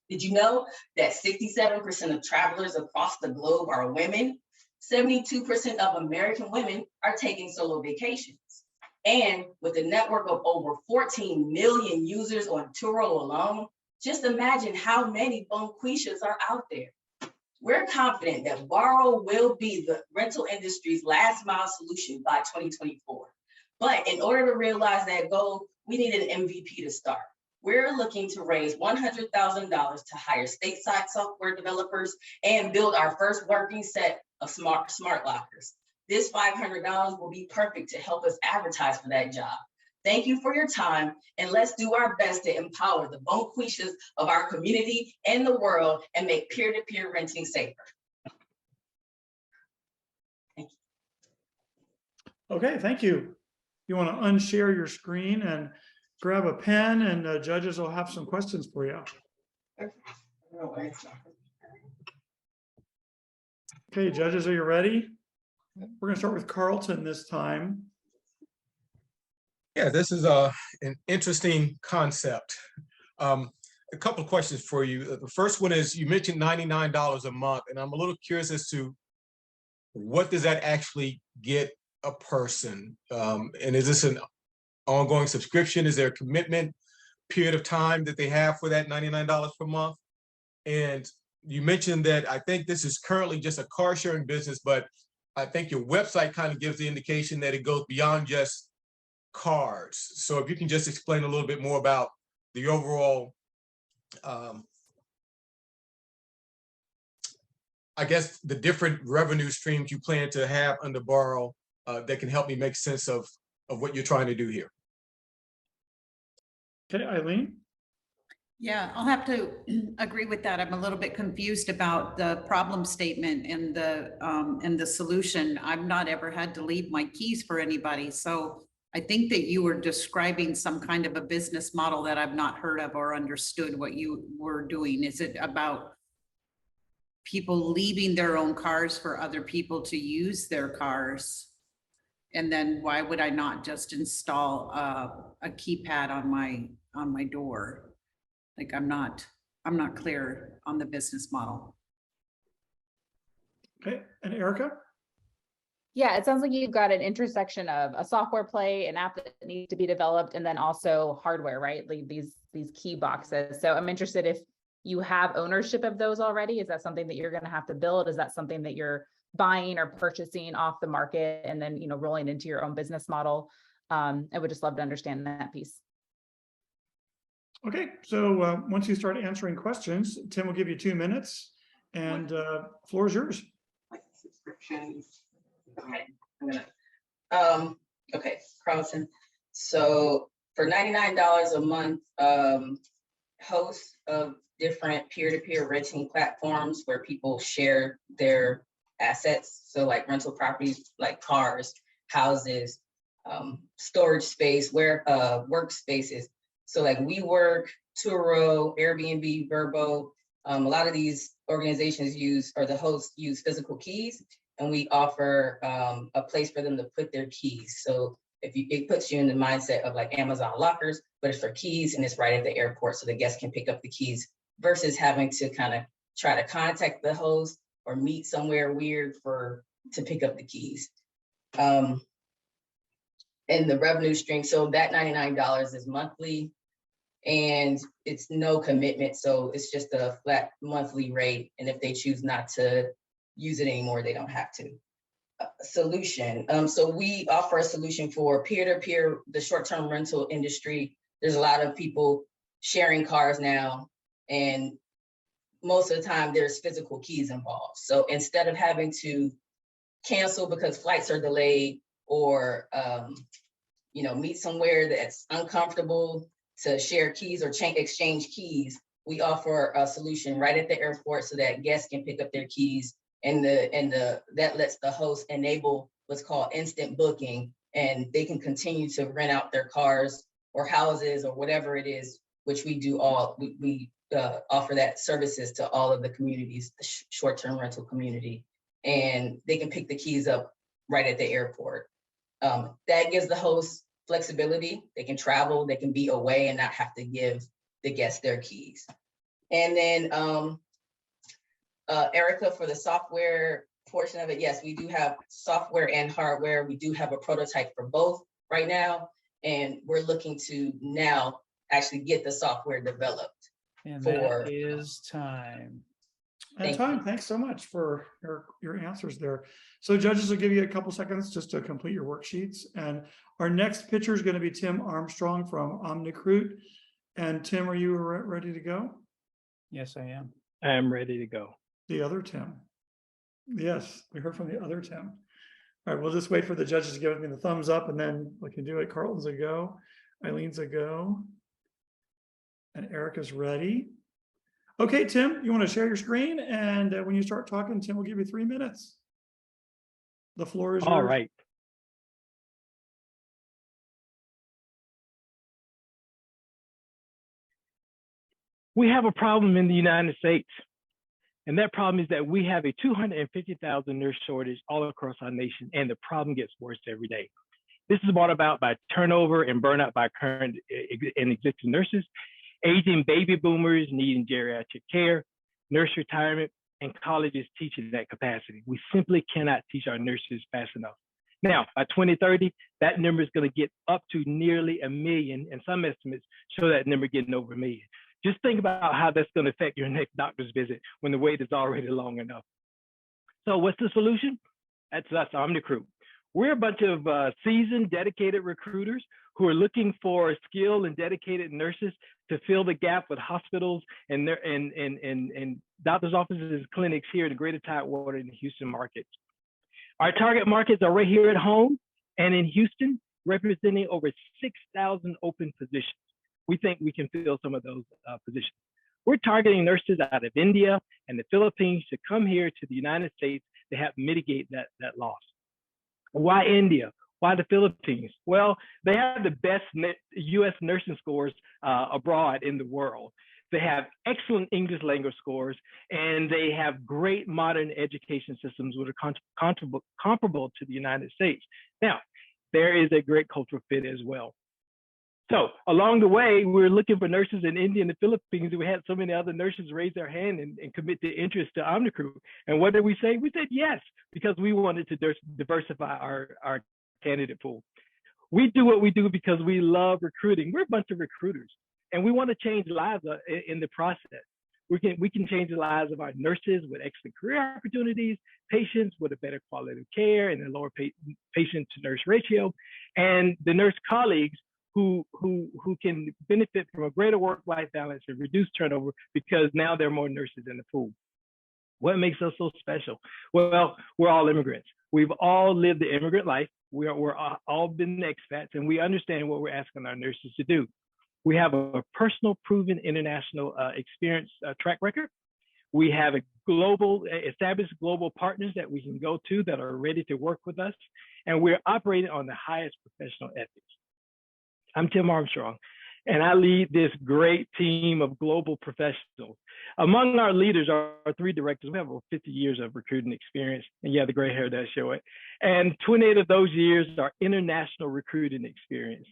Speaker 11: Did you know that 67% of travelers across the globe are women? 72% of American women are taking solo vacations. And with a network of over 14 million users on Turo alone, just imagine how many Bonquishas are out there. We're confident that Bäro will be the rental industry's last mile solution by 2024. But in order to realize that goal, we need an MVP to start. We're looking to raise $100,000 to hire stateside software developers and build our first working set of smart lockers. This $500 will be perfect to help us advertise for that job. Thank you for your time, and let's do our best to empower the Bonquishas of our community and the world and make peer-to-peer renting safer. Thank you.
Speaker 1: Okay, thank you. You want to unshare your screen and grab a pen, and judges will have some questions for you. Okay, judges, are you ready? We're going to start with Carlton this time.
Speaker 6: Yeah, this is an interesting concept. A couple of questions for you. The first one is, you mentioned $99 a month, and I'm a little curious as to what does that actually get a person? And is this an ongoing subscription? Is there a commitment period of time that they have for that $99 per month? And you mentioned that I think this is currently just a car sharing business, but I think your website kind of gives the indication that it goes beyond just cars. So if you can just explain a little bit more about the overall, I guess, the different revenue streams you plan to have under Bäro that can help me make sense of what you're trying to do here.
Speaker 1: Okay, Eileen?
Speaker 4: Yeah, I'll have to agree with that. I'm a little bit confused about the problem statement and the solution. I've not ever had to leave my keys for anybody. So I think that you were describing some kind of a business model that I've not heard of or understood what you were doing. Is it about people leaving their own cars for other people to use their cars. And then why would I not just install a keypad on my door? Like, I'm not clear on the business model.
Speaker 1: Okay, and Erica?
Speaker 5: Yeah, it sounds like you've got an intersection of a software play, an app that needs to be developed, and then also hardware, right? Like these key boxes. So I'm interested if you have ownership of those already. Is that something that you're going to have to build? Is that something that you're buying or purchasing off the market and then, you know, rolling into your own business model? I would just love to understand that piece.
Speaker 1: Okay, so once you start answering questions, Tim will give you 2 minutes, and floor is yours.
Speaker 11: Like subscriptions. Okay, okay, Carlson. So for $99 a month, hosts of different peer-to-peer renting platforms where people share their assets. So like rental properties, like cars, houses, storage space, where workspaces. So like WeWork, Turo, Airbnb, Verbo, a lot of these organizations use, or the hosts use physical keys, and we offer a place for them to put their keys. So it puts you in the mindset of like Amazon lockers, but it's for keys and it's right at the airport so the guests can pick up the keys versus having to kind of try to contact the host or meet somewhere weird to pick up the keys. And the revenue stream, so that $99 is monthly and it's no commitment. So it's just a flat monthly rate. And if they choose not to use it anymore, they don't have to. Solution. So we offer a solution for peer-to-peer, the short-term rental industry. There's a lot of people sharing cars now, and most of the time there's physical keys involved. So instead of having to cancel because flights are delayed or meet somewhere that's uncomfortable to share keys or exchange keys, we offer a solution right at the airport so that guests can pick up their keys, and that lets the host enable what's called instant booking, and they can continue to rent out their cars or houses or whatever it is, which we do we offer that services to all of the communities, the short-term rental community, and they can pick the keys up right at the airport. That gives the host flexibility. They can travel, they can be away and not have to give the guests their keys. And then Erica, for the software portion of it, yes, we do have software and hardware. We do have a prototype for both right now, and we're looking to now actually get the software developed.
Speaker 2: And that is time.
Speaker 1: And Tom, thanks so much for your answers there. So judges will give you a couple seconds just to complete your worksheets. And our next pitcher is going to be Tim Armstrong from Omnicruit. And Tim, are you ready to go?
Speaker 2: Yes, I am.
Speaker 12: I am ready to go.
Speaker 1: The other Tim. Yes, we heard from the other Tim. All right, we'll just wait for the judges to give me the thumbs up and then we can do it. Carlton's a go, Eileen's a go, and Erica's ready. Okay, Tim, you want to share your screen? And when you start talking, Tim will give you 3 minutes. The floor is yours.
Speaker 12: All right. We have a problem in the United States. And that problem is that we have a 250,000 nurse shortage all across our nation, and the problem gets worse every day. This is brought about by turnover and burnout by current and existing nurses, aging baby boomers needing geriatric care, nurse retirement, and colleges teaching that capacity. We simply cannot teach our nurses fast enough. Now, by 2030, that number is going to get up to nearly 1 million, and some estimates show that number getting over 1 million. Just think about how that's going to affect your next doctor's visit when the wait is already long enough. So what's the solution? That's us, Omnicruit. We're a bunch of seasoned, dedicated recruiters who are looking for skilled and dedicated nurses to fill the gap with hospitals and doctors' offices and clinics here in the greater Tidewater and the Houston markets. Our target markets are right here at home and in Houston, representing over 6,000 open positions. We think we can fill some of those positions. We're targeting nurses out of India and the Philippines to come here to the United States to help mitigate that loss. Why India? Why the Philippines? Well, they have the best U.S. nursing scores abroad in the world. They have excellent English language scores, and they have great modern education systems that are comparable to the United States. Now, there is a great cultural fit as well. So along the way, we were looking for nurses in India and the Philippines. We had so many other nurses raise their hand and commit their interest to Omnicruit. And what did we say? We said yes, because we wanted to diversify our candidate pool. We do what we do because we love recruiting. We're a bunch of recruiters, and we want to change lives in the process. We can change the lives of our nurses with excellent career opportunities, patients with a better quality of care and a lower patient to nurse ratio, and the nurse colleagues who can benefit from a greater work-life balance and reduce turnover because now there are more nurses in the pool. What makes us so special? Well, we're all immigrants. We've all lived the immigrant life. We're all been expats, and we understand what we're asking our nurses to do. We have a personal, proven international experience track record. We have established global partners that we can go to that are ready to work with us, and we're operating on the highest professional ethics. I'm Tim Armstrong, and I lead this great team of global professionals. Among our leaders are 3 directors. We have over 50 years of recruiting experience, and yeah, the gray hair does show it. And 28 of those years are international recruiting experience.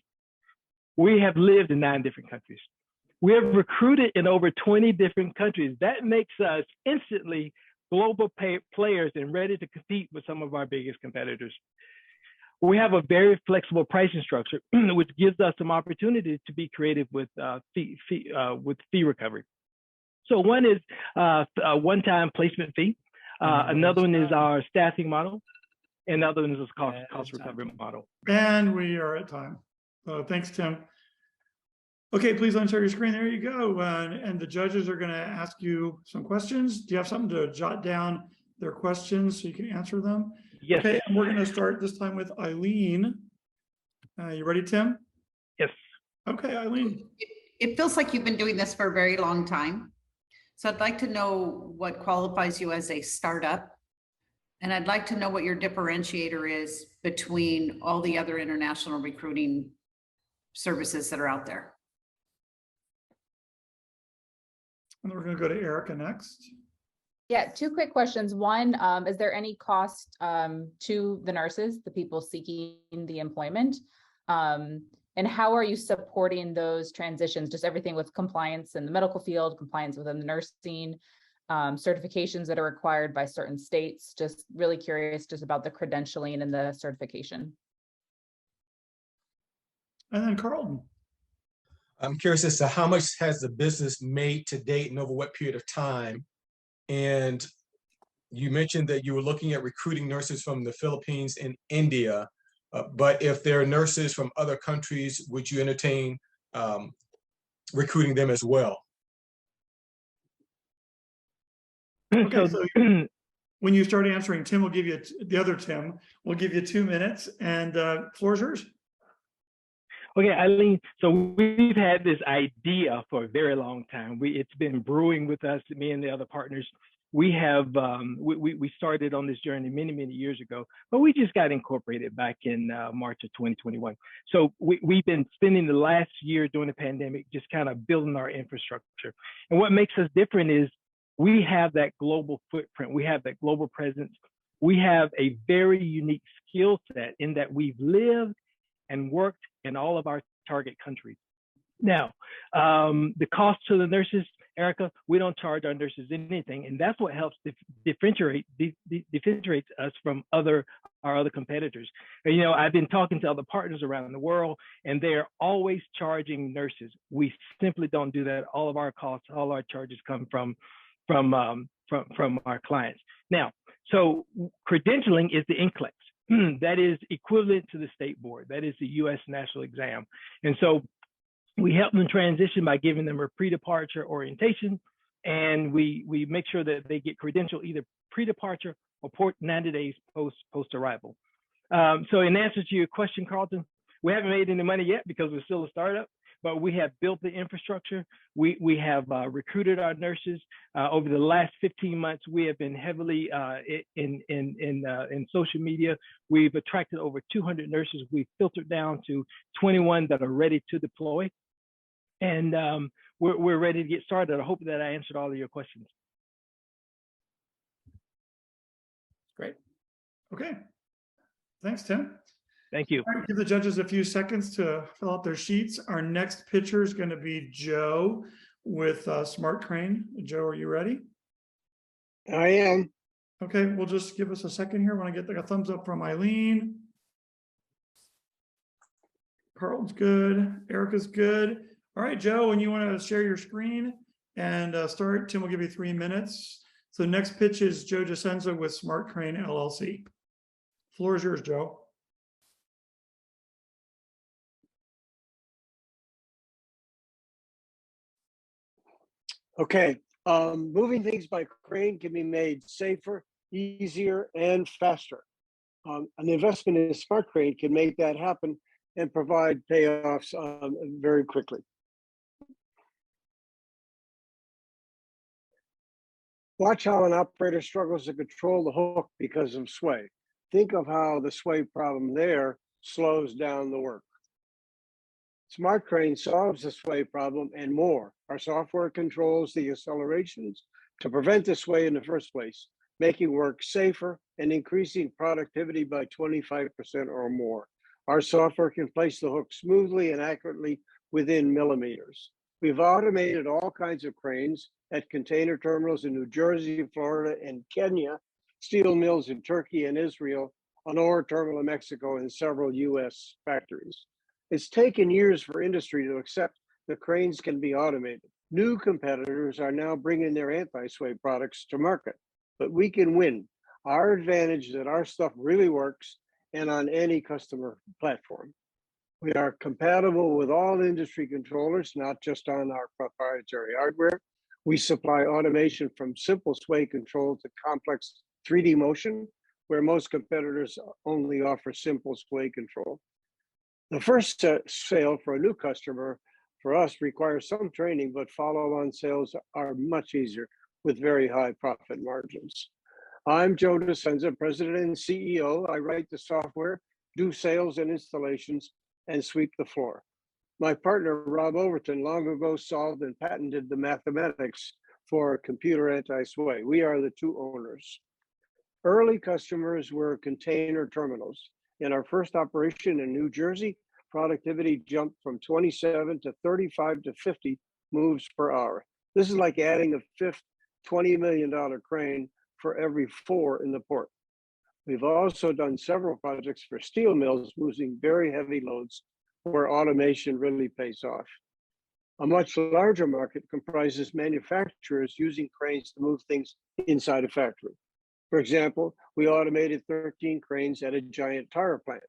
Speaker 12: We have lived in 9 different countries. We have recruited in over 20 different countries. That makes us instantly global players and ready to compete with some of our biggest competitors. We have a very flexible pricing structure, which gives us some opportunity to be creative with fee recovery. So one is a one-time placement fee. Another one is our staffing model. And another one is a cost recovery model.
Speaker 1: And we are at time. Thanks, Tim. Okay, please unshare your screen. There you go. And the judges are going to ask you some questions. Do you have something to jot down their questions so you can answer them?
Speaker 12: Yes.
Speaker 1: Okay, and we're going to start this time with Eileen. You ready, Tim?
Speaker 12: Yes.
Speaker 1: Okay, Eileen.
Speaker 4: It feels like you've been doing this for a very long time. So I'd like to know what qualifies you as a startup. And I'd like to know what your differentiator is between all the other international recruiting services that are out there.
Speaker 1: And then we're going to go to Erica next.
Speaker 5: Yeah, 2 quick questions. One, is there any cost to the nurses, the people seeking the employment? And how are you supporting those transitions? Just everything with compliance in the medical field, compliance within the nursing, certifications that are required by certain states. Just really curious just about the credentialing and the certification.
Speaker 1: And then Carlton.
Speaker 6: I'm curious as to how much has the business made to date and over what period of time? And you mentioned that you were looking at recruiting nurses from the Philippines and India, but if there are nurses from other countries, would you entertain recruiting them as well?
Speaker 1: Okay, so when you start answering, Tim will give you, the other Tim will give you 2 minutes, and floor's yours.
Speaker 12: Okay, Eileen, so we've had this idea for a very long time. It's been brewing with us, me and the other partners. We have, we started on this journey many, many years ago, but we just got incorporated back in March of 2021. So we've been spending the last year during the pandemic just kind of building our infrastructure. And what makes us different is we have that global footprint. We have that global presence. We have a very unique skill set in that we've lived and worked in all of our target countries. Now, the cost to the nurses, Erica, we don't charge our nurses anything, and that's what helps differentiates us from our other competitors. And, you know, I've been talking to other partners around the world, and they're always charging nurses. We simply don't do that. All of our costs, all our charges come from our clients. Now, so credentialing is the NCLEX. That is equivalent to the state board. That is the U.S. national exam. And so we help them transition by giving them a pre-departure orientation, and we make sure that they get credentialed either pre-departure or 90 days post-arrival. So in answer to your question, Carlton, we haven't made any money yet because we're still a startup, but we have built the infrastructure. We have recruited our nurses. Over the last 15 months, we have been heavily in social media. We've attracted over 200 nurses. We've filtered down to 21 that are ready to deploy. And we're ready to get started. I hope that I answered all of your questions.
Speaker 2: Great.
Speaker 1: Okay. Thanks, Tim.
Speaker 12: Thank you.
Speaker 1: All right, give the judges a few seconds to fill out their sheets. Our next pitcher is going to be Joe with SmartCrane. Joe, are you ready?
Speaker 13: I am.
Speaker 1: Okay, we'll just give us a second here. When I get a thumbs up from Eileen. Carlton's good. Erica's good. All right, Joe, when you want to share your screen and start, Tim will give you 3 minutes. So the next pitch is Joe Discenza with SmartCrane LLC. Floor is yours, Joe.
Speaker 13: Okay, moving things by crane can be made safer, easier, and faster. An investment in SmartCrane can make that happen and provide payoffs very quickly. Watch how an operator struggles to control the hook because of sway. Think of how the sway problem there slows down the work. SmartCrane solves the sway problem and more. Our software controls the accelerations to prevent the sway in the first place, making work safer and increasing productivity by 25% or more. Our software can place the hook smoothly and accurately within millimeters. We've automated all kinds of cranes at container terminals in New Jersey, Florida, and Kenya, steel mills in Turkey and Israel, an ore terminal in Mexico, and several US factories. It's taken years for industry to accept that cranes can be automated. New competitors are now bringing their anti-sway products to market, but we can win. Our advantage is that our stuff really works and on any customer platform. We are compatible with all industry controllers, not just on our proprietary hardware. We supply automation from simple sway control to complex 3D motion, where most competitors only offer simple sway control. The first sale for a new customer for us requires some training, but follow-on sales are much easier with very high profit margins. I'm Joe Discenza, President and CEO. I write the software, do sales and installations, and sweep the floor. My partner, Rob Overton, long ago solved and patented the mathematics for computer anti-sway. We are the two owners. Early customers were container terminals. In our first operation in New Jersey, productivity jumped from 27 to 35 to 50 moves per hour. This is like adding a fifth $20 million crane for every 4 in the port. We've also done several projects for steel mills moving very heavy loads where automation really pays off. A much larger market comprises manufacturers using cranes to move things inside a factory. For example, we automated 13 cranes at a giant tire plant.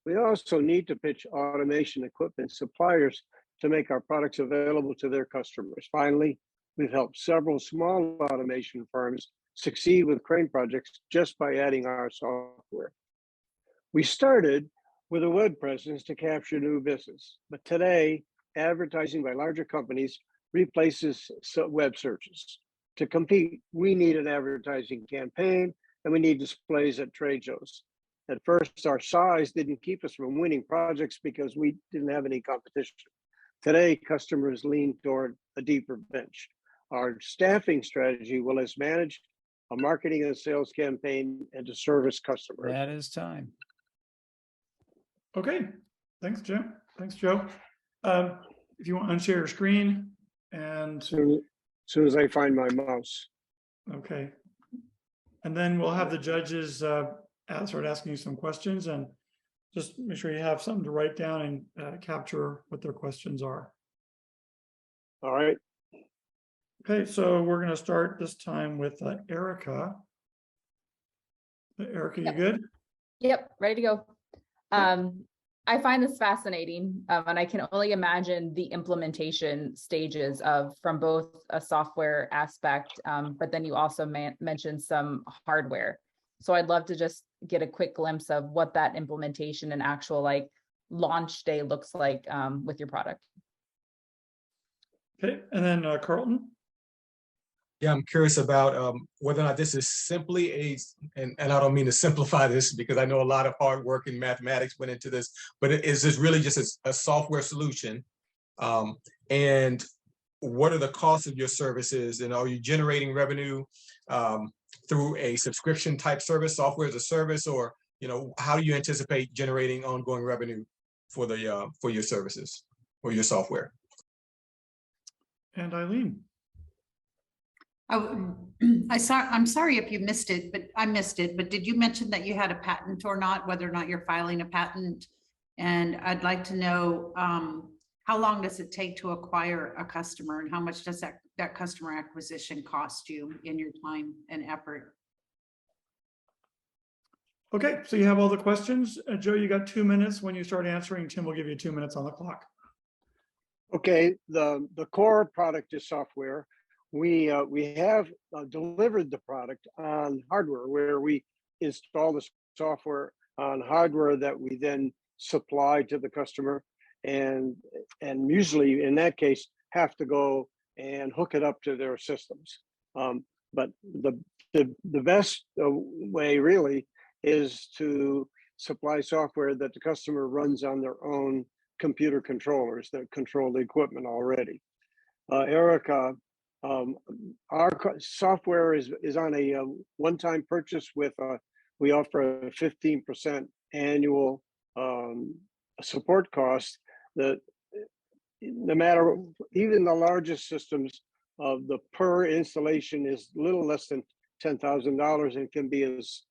Speaker 13: We also need to pitch automation equipment suppliers to make our products available to their customers. Finally, we've helped several small automation firms succeed with crane projects just by adding our software. We started with a web presence to capture new business, but today, advertising by larger companies replaces web searches. To compete, we need an advertising campaign and we need displays at trade shows. At first, our size didn't keep us from winning projects because we didn't have any competition. Today, customers lean toward a deeper bench. Our staffing strategy will let us manage a marketing and sales campaign and to service customers.
Speaker 2: That is time.
Speaker 1: Okay, thanks, Jim. Thanks, Joe. If you want to unshare your screen and
Speaker 13: soon as I find my mouse.
Speaker 1: Okay. And then we'll have the judges start asking you some questions, and just make sure you have something to write down and capture what their questions are.
Speaker 13: All right.
Speaker 1: Okay, so we're going to start this time with Erica. Erica, you good?
Speaker 5: Yep, ready to go. I find this fascinating, and I can only imagine the implementation stages from both a software aspect, but then you also mentioned some hardware. So I'd love to just get a quick glimpse of what that implementation and actual launch day looks like with your product.
Speaker 1: Okay, and then Carlton.
Speaker 6: Yeah, I'm curious about whether or not this is simply and I don't mean to simplify this because I know a lot of hard work and mathematics went into this, but is this really just a software solution? And what are the costs of your services, and are you generating revenue through a subscription type service, software as a service, or how do you anticipate generating ongoing revenue for the for your services or your software?
Speaker 1: And Eileen.
Speaker 4: I'm sorry if you missed it, but I missed it. But did you mention that you had a patent or not, whether or not you're filing a patent? And I'd like to know how long does it take to acquire a customer, and how much does that customer acquisition cost you in your time and effort?
Speaker 1: Okay, so you have all the questions. Joe, you got 2 minutes. When you start answering, Tim will give you 2 minutes on the clock.
Speaker 13: Okay, the core product is software. We have delivered the product on hardware, where we install the software on hardware that we then supply to the customer, and usually in that case have to go and hook it up to their systems. But the best way really is to supply software that the customer runs on their own computer controllers that control the equipment already. Erica, our software is on a one-time purchase with we offer a 15% annual support cost that no matter, even the largest systems, the per installation is little less than $10,000 and can be as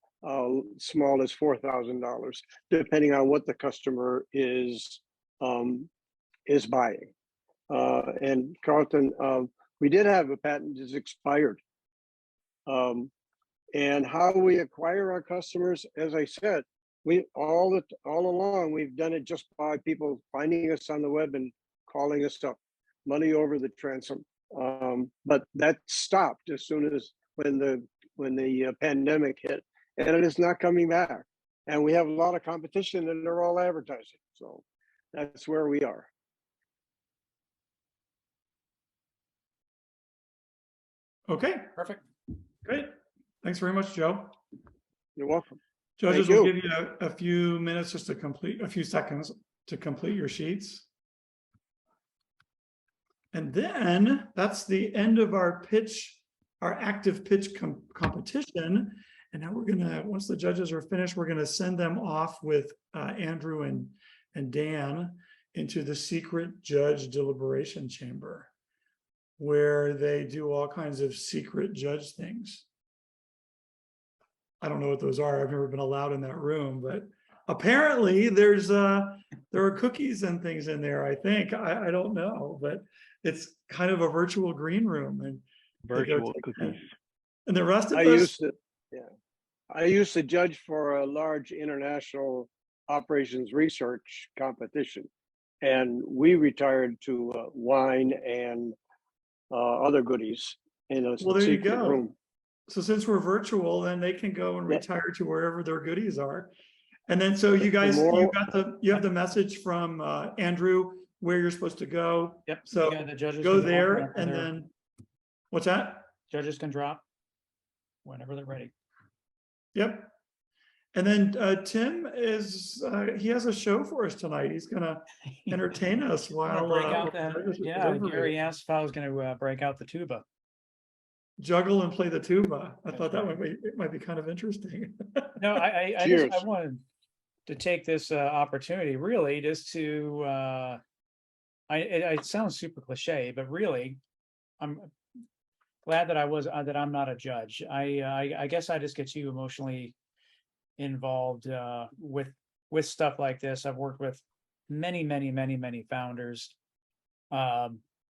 Speaker 13: small as $4,000, depending on what the customer is buying. And Carlton, we did have a patent that's expired. And how we acquire our customers, as I said, we all along we've done it just by people finding us on the web and calling us up, money over the transom. But that stopped as soon as when the pandemic hit, and it is not coming back. And we have a lot of competition, and they're all advertising. So that's where we are.
Speaker 1: Okay,
Speaker 2: Perfect.
Speaker 1: great. Thanks very much, Joe.
Speaker 13: You're welcome.
Speaker 1: Judges
Speaker 13: Thank
Speaker 1: will
Speaker 13: you.
Speaker 1: give you a few minutes just to complete, a few seconds to complete your sheets. And then that's the end of our pitch, our active pitch competition. And now we're gonna, once the judges are finished, we're gonna send them off with Andrew and Dan into the secret judge deliberation chamber, where they do all kinds of secret judge things. I don't know what those are. I've never been allowed in that room, but apparently there are cookies and things in there. I think I don't know, but it's kind of a virtual green room, and
Speaker 12: Virtual cookies.
Speaker 1: And the rest of
Speaker 13: I
Speaker 1: us,
Speaker 13: used to judge for a large international operations research competition, and we retired to wine and other goodies in a
Speaker 1: well, there you
Speaker 13: secret
Speaker 1: go.
Speaker 13: room.
Speaker 1: So since we're virtual, then they can go and retire to wherever their goodies are. And then so you guys, you have the message from Andrew where you're supposed to go.
Speaker 2: Yep.
Speaker 1: So
Speaker 2: Yeah, the judges
Speaker 1: go
Speaker 2: can drop
Speaker 1: there,
Speaker 2: whenever
Speaker 1: and
Speaker 2: they're-
Speaker 1: then what's that?
Speaker 2: Judges can drop whenever they're ready.
Speaker 1: Yep. And then Tim is he has a show for us tonight. He's gonna entertain us
Speaker 2: I'm
Speaker 1: while
Speaker 2: gonna break out
Speaker 1: yeah,
Speaker 2: Gary asked if I was gonna break out the tuba.
Speaker 1: juggle and play the tuba. I thought that might be kind of interesting.
Speaker 2: No, I wanted to take this opportunity really just to it sounds super cliche, but really I'm glad that I'm not a judge. I guess I just get too emotionally involved with stuff like this. I've worked with many founders.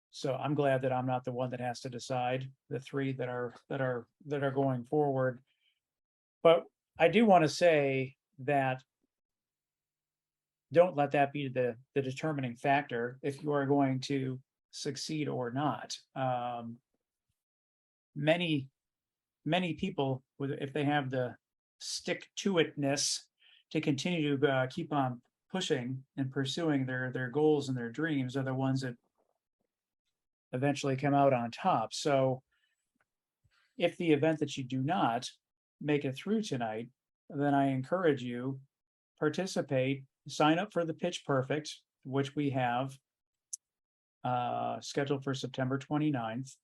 Speaker 2: So I'm glad that I'm not the one that has to decide the three that are going forward. But I do want to say that don't let that be the determining factor if you are going to succeed or not. Many people, if they have the stick to itness to continue to keep on pushing and pursuing their goals and their dreams, are the ones that eventually come out on top. So if the event that you do not make it through tonight, then I encourage you, participate, sign up for the Pitch Perfect, which we have. scheduled for September 29th.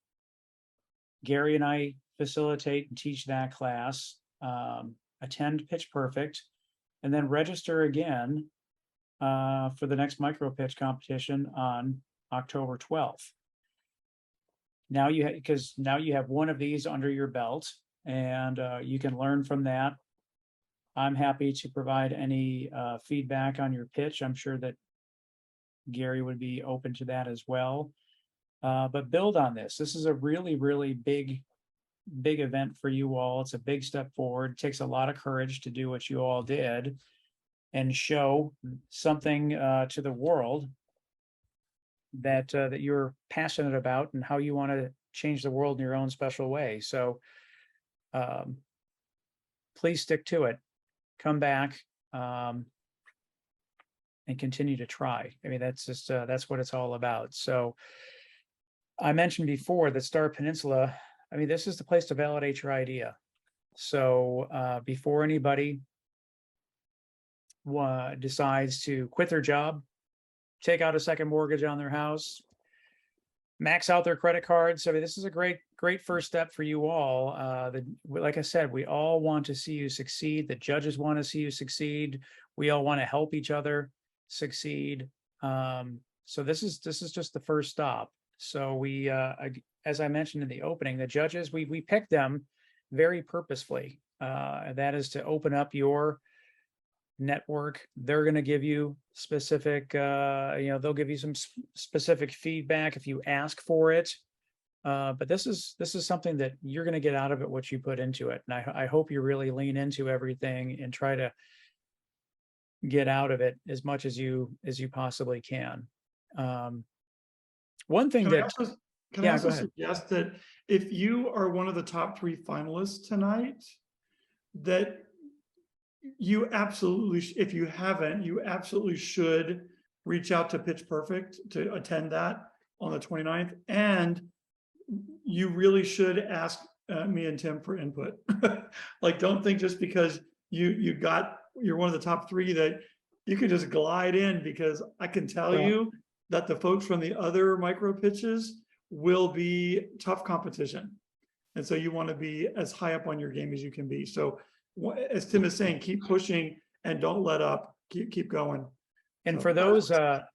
Speaker 2: Gary and I facilitate and teach that class, attend Pitch Perfect, and then register again for the next micro pitch competition on October 12th. Now because now you have one of these under your belt, and you can learn from that. I'm happy to provide any feedback on your pitch. I'm sure that Gary would be open to that as well. But build on this. This is a really, really big event for you all. It's a big step forward. It takes a lot of courage to do what you all did and show something to the world that that you're passionate about and how you want to change the world in your own special way. So please stick to it. Come back and continue to try. I mean, that's just that's what it's all about. So I mentioned before that Star Peninsula, I mean, this is the place to validate your idea. So before anybody decides to quit their job, take out a second mortgage on their house, max out their credit cards. I mean, this is a great first step for you all. Like I said, we all want to see you succeed. The judges want to see you succeed. We all want to help each other succeed. So this is just the first stop. So we, as I mentioned in the opening, the judges, we picked them very purposefully. And that is to open up your network. They're going to give you specific, they'll give you some specific feedback if you ask for it. But this is something that you're going to get out of it, what you put into it. And I hope you really lean into everything and try to get out of it as much as you possibly can. One thing
Speaker 1: Can I
Speaker 2: yeah,
Speaker 1: also
Speaker 2: go ahead.
Speaker 1: suggest that if you are one of the top 3 finalists tonight, that you absolutely, if you haven't, you absolutely should reach out to Pitch Perfect to attend that on the 29th. And you really should ask me and Tim for input. Like, don't think just because you're one of the top 3 that you can just glide in, because I can tell you that the folks from the other micro pitches will be tough competition. And so you want to be as high up on your game as you can be. So as Tim is saying, keep pushing and don't let up, keep going.
Speaker 2: And
Speaker 1: So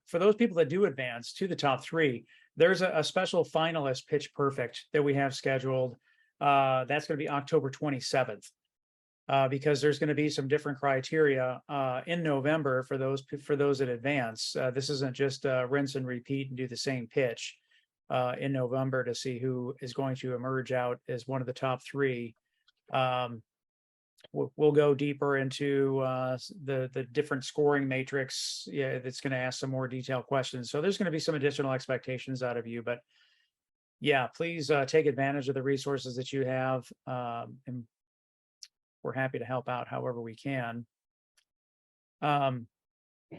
Speaker 2: for those people that do advance to the top 3, there's a special finalist Pitch Perfect that we have scheduled. That's going to be October 27th. Because there's going to be some different criteria in November for those that advance. This isn't just rinse and repeat and do the same pitch in November to see who is going to emerge out as one of the top 3. We'll go deeper into the different scoring matrix. Yeah, that's going to ask some more detailed questions. So there's going to be some additional expectations out of you. But yeah, please take advantage of the resources that you have. And we're happy to help out however we can. But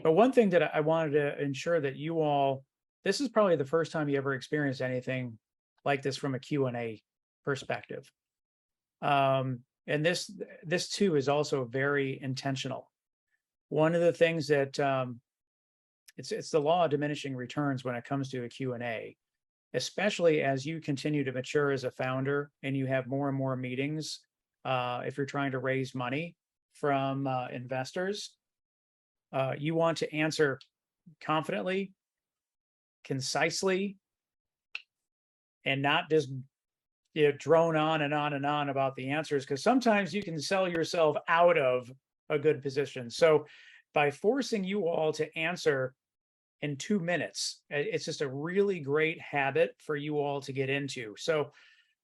Speaker 2: one thing that I wanted to ensure that you all, this is probably the first time you ever experienced anything like this from a Q&A perspective. And this too is also very intentional. One of the things that it's the law of diminishing returns when it comes to a Q&A, especially as you continue to mature as a founder and you have more and more meetings. If you're trying to raise money from investors, you want to answer confidently, concisely, and not just drone on and on and on about the answers, because sometimes you can sell yourself out of a good position. So by forcing you all to answer in 2 minutes, it's just a really great habit for you all to get into. So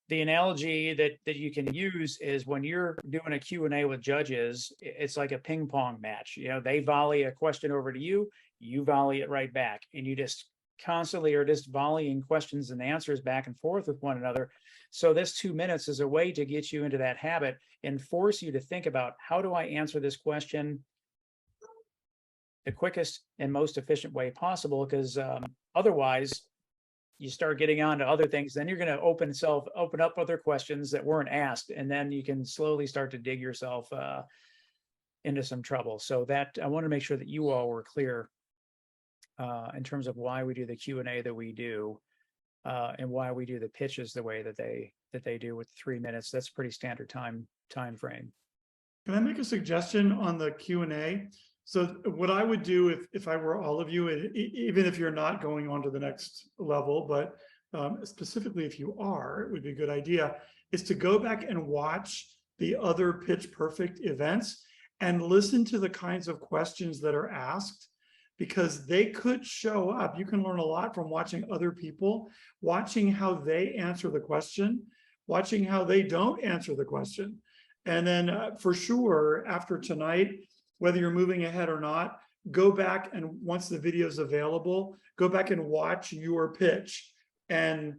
Speaker 2: the analogy that you can use is when you're doing a Q&A with judges, it's like a ping pong match. They volley a question over to you, you volley it right back, and you just constantly are just volleying questions and answers back and forth with one another. So this 2 minutes is a way to get you into that habit and force you to think about, how do I answer this question the quickest and most efficient way possible? Because otherwise, you start getting on to other things, then you're going to open up other questions that weren't asked, and then you can slowly start to dig yourself into some trouble. So that I want to make sure that you all were clear in terms of why we do the Q&A that we do, and why we do the pitches the way that they do with 3 minutes. That's pretty standard time frame.
Speaker 1: Can I make a suggestion on the Q&A? So what I would do if I were all of you, even if you're not going on to the next level, but specifically if you are, it would be a good idea, is to go back and watch the other Pitch Perfect events and listen to the kinds of questions that are asked, because they could show up. You can learn a lot from watching other people, watching how they answer the question, watching how they don't answer the question. And then for sure, after tonight, whether you're moving ahead or not, go back and once the video is available, go back and watch your pitch and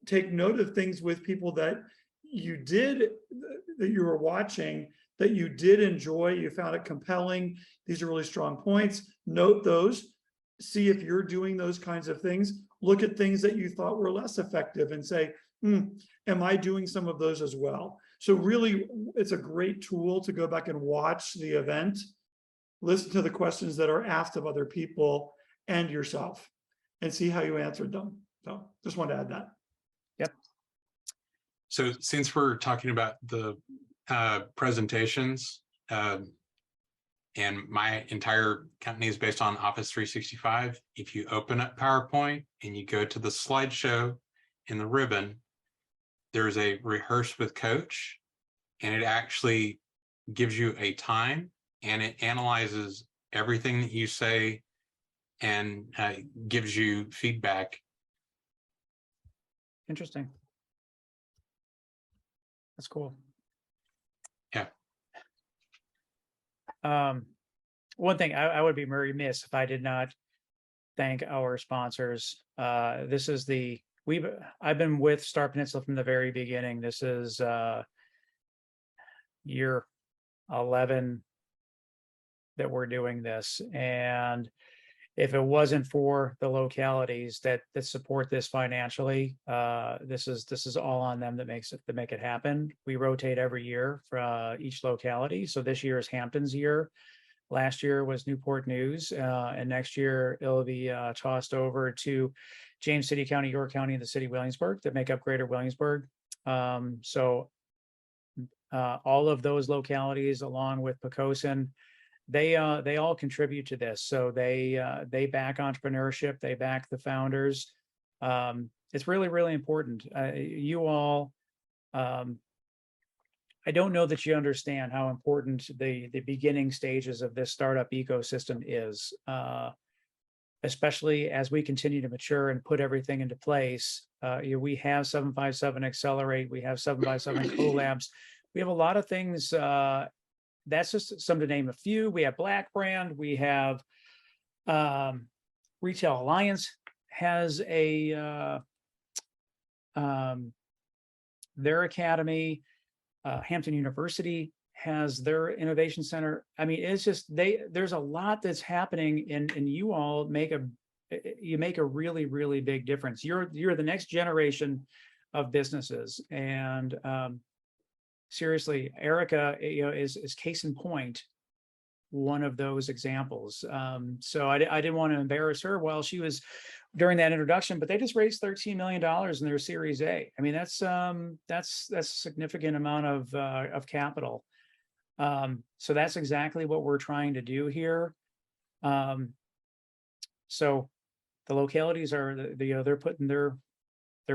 Speaker 1: take note of things with people that you were watching, that you did enjoy, you found it compelling. These are really strong points. Note those, see if you're doing those kinds of things. Look at things that you thought were less effective and say, am I doing some of those as well? So really, it's a great tool to go back and watch the event, listen to the questions that are asked of other people and yourself, and see how you answered them. So just wanted to add that.
Speaker 2: Yep.
Speaker 8: So since we're talking about the presentations, and my entire company is based on Office 365, if you open up PowerPoint and you go to the slideshow in the ribbon, there's a rehearse with coach, and it actually gives you a time and it analyzes everything that you say and gives you feedback.
Speaker 2: Interesting. That's cool.
Speaker 8: Yeah.
Speaker 2: One thing I would be remiss if I did not thank our sponsors. This is I've been with Star Peninsula from the very beginning. This is year 11 that we're doing this, and if it wasn't for the localities that support this financially, this is all on them that make it happen. We rotate every year for each locality. So this year is Hampton's year. Last year was Newport News, and next year it'll be tossed over to James City County, York County, and the city of Williamsburg that make up Greater Williamsburg. So all of those localities, along with Poquoson, they all contribute to this. So they back entrepreneurship, they back the founders. It's really, really important. You all, I don't know that you understand how important the beginning stages of this startup ecosystem is, especially as we continue to mature and put everything into place. We have 757 Accelerate, we have 757 Collabs. We have a lot of things. That's just some to name a few. We have Black Brand, we have Retail Alliance has their academy. Hampton University has their innovation center. I mean, it's just there's a lot that's happening, and you all make a really, really big difference. You're the next generation of businesses, and seriously, Erica, is case in point one of those examples. So I didn't want to embarrass her while she was during that introduction, but they just raised $13 million in their Series A. I mean, that's a significant amount of capital. So that's exactly what we're trying to do here. So the localities are, they're putting their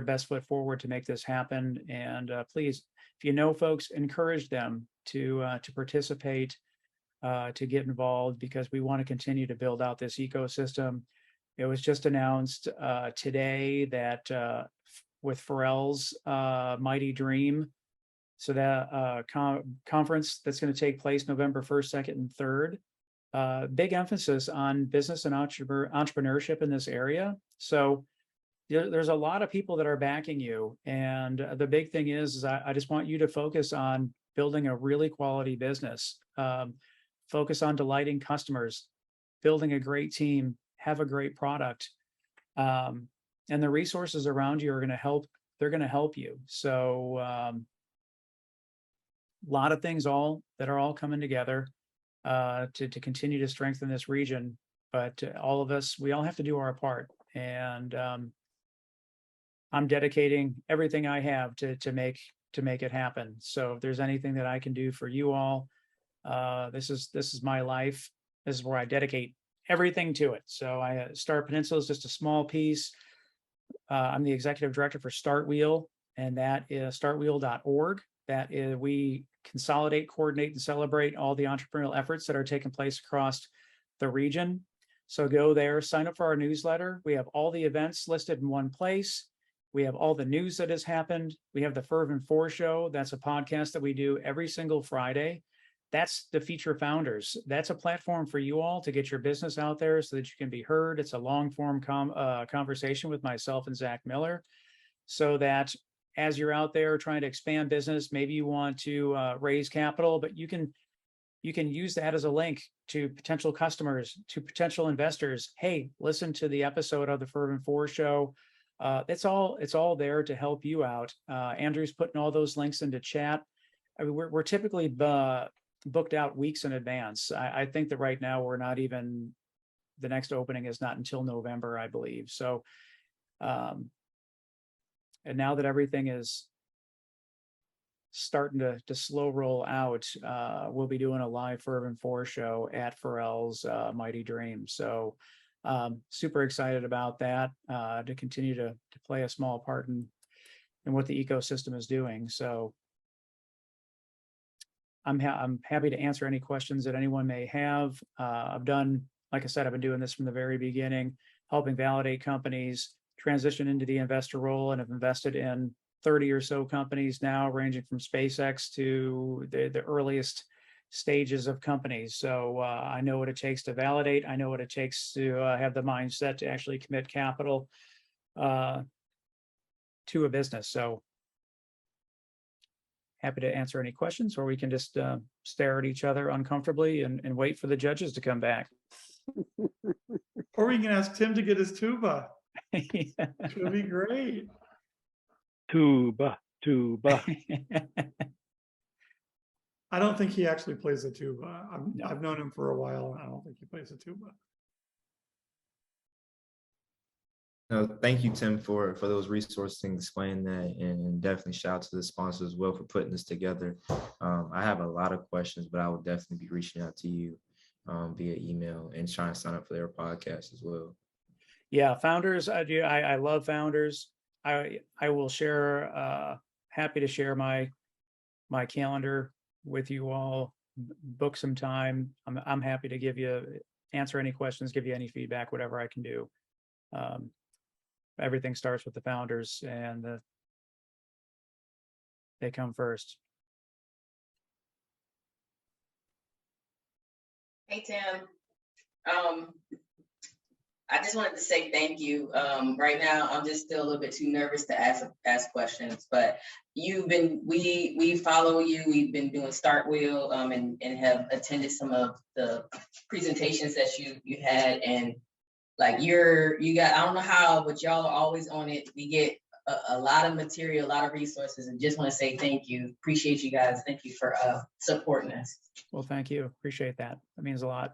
Speaker 2: best foot forward to make this happen. And please, if you know folks, encourage them to participate, to get involved, because we want to continue to build out this ecosystem. It was just announced today that with Pharrell's Mighty Dream, so that conference that's going to take place November 1st, 2nd, and 3rd. Big emphasis on business and entrepreneurship in this area. So there's a lot of people that are backing you. And the big thing is I just want you to focus on building a really quality business. Focus on delighting customers, building a great team, have a great product, and the resources around you are going to help. They're going to help you. So a lot of things that are all coming together to continue to strengthen this region. but all of us, we all have to do our part. And I'm dedicating everything I have to make it happen. So if there's anything that I can do for you all, this is my life. This is where I dedicate everything to it. So Start Peninsula is just a small piece. I'm the executive director for Startwheel, and that is startwheel.org. That is, we consolidate, coordinate, and celebrate all the entrepreneurial efforts that are taking place across the region. So go there, sign up for our newsletter. We have all the events listed in one place. We have all the news that has happened. We have the Fervent 4 show. That's a podcast that we do every single Friday. That's the Feature Founders. That's a platform for you all to get your business out there so that you can be heard. It's a long form conversation with myself and Zach Miller, so that as you're out there trying to expand business, maybe you want to raise capital, but you can use that as a link to potential customers, to potential investors. Hey, listen to the episode of the Fervent 4 show. It's all there to help you out. Andrew's putting all those links into chat. I mean, we're typically booked out weeks in advance. I think that right now we're not even, the next opening is not until November, I believe. So, and now that everything is starting to slow roll out, we'll be doing a live Fervent 4 show at Pharrell's Mighty Dream. So super excited about that, to continue to play a small part in what the ecosystem is doing. So I'm happy to answer any questions that anyone may have. I've done, like I said, I've been doing this from the very beginning, helping validate companies, transition into the investor role, and have invested in 30 or so companies now, ranging from SpaceX to the earliest stages of companies. So I know what it takes to validate. I know what it takes to have the mindset to actually commit capital to a business. So happy to answer any questions, or we can just stare at each other uncomfortably and wait for the judges to come back.
Speaker 1: Or we can ask Tim to get his tuba.
Speaker 2: Yeah.
Speaker 1: Which would be great.
Speaker 12: Tuba.
Speaker 1: I don't think he actually plays the tuba. I've known him for a while, and I don't think he plays the tuba.
Speaker 7: No, thank you, Tim, for those resources and explaining that, and definitely shout out to the sponsors as well for putting this together. I have a lot of questions, but I will definitely be reaching out to you via email and trying to sign up for their podcast as well.
Speaker 2: Yeah, Founders, I love Founders. I will share, happy to share my calendar with you all, book some time. I'm happy to answer any questions, give you any feedback, whatever I can do. Everything starts with the founders, and they come first.
Speaker 11: Hey, Tim. I just wanted to say thank you. Right now, I'm just still a little bit too nervous to ask questions, but we follow you. We've been doing Startwheel and have attended some of the presentations that you had, and like you got, I don't know how, but y'all are always on it. We get a lot of material, a lot of resources, and just want to say thank you. Appreciate you guys. Thank you for supporting us.
Speaker 2: Well, thank you. Appreciate that. That means a lot.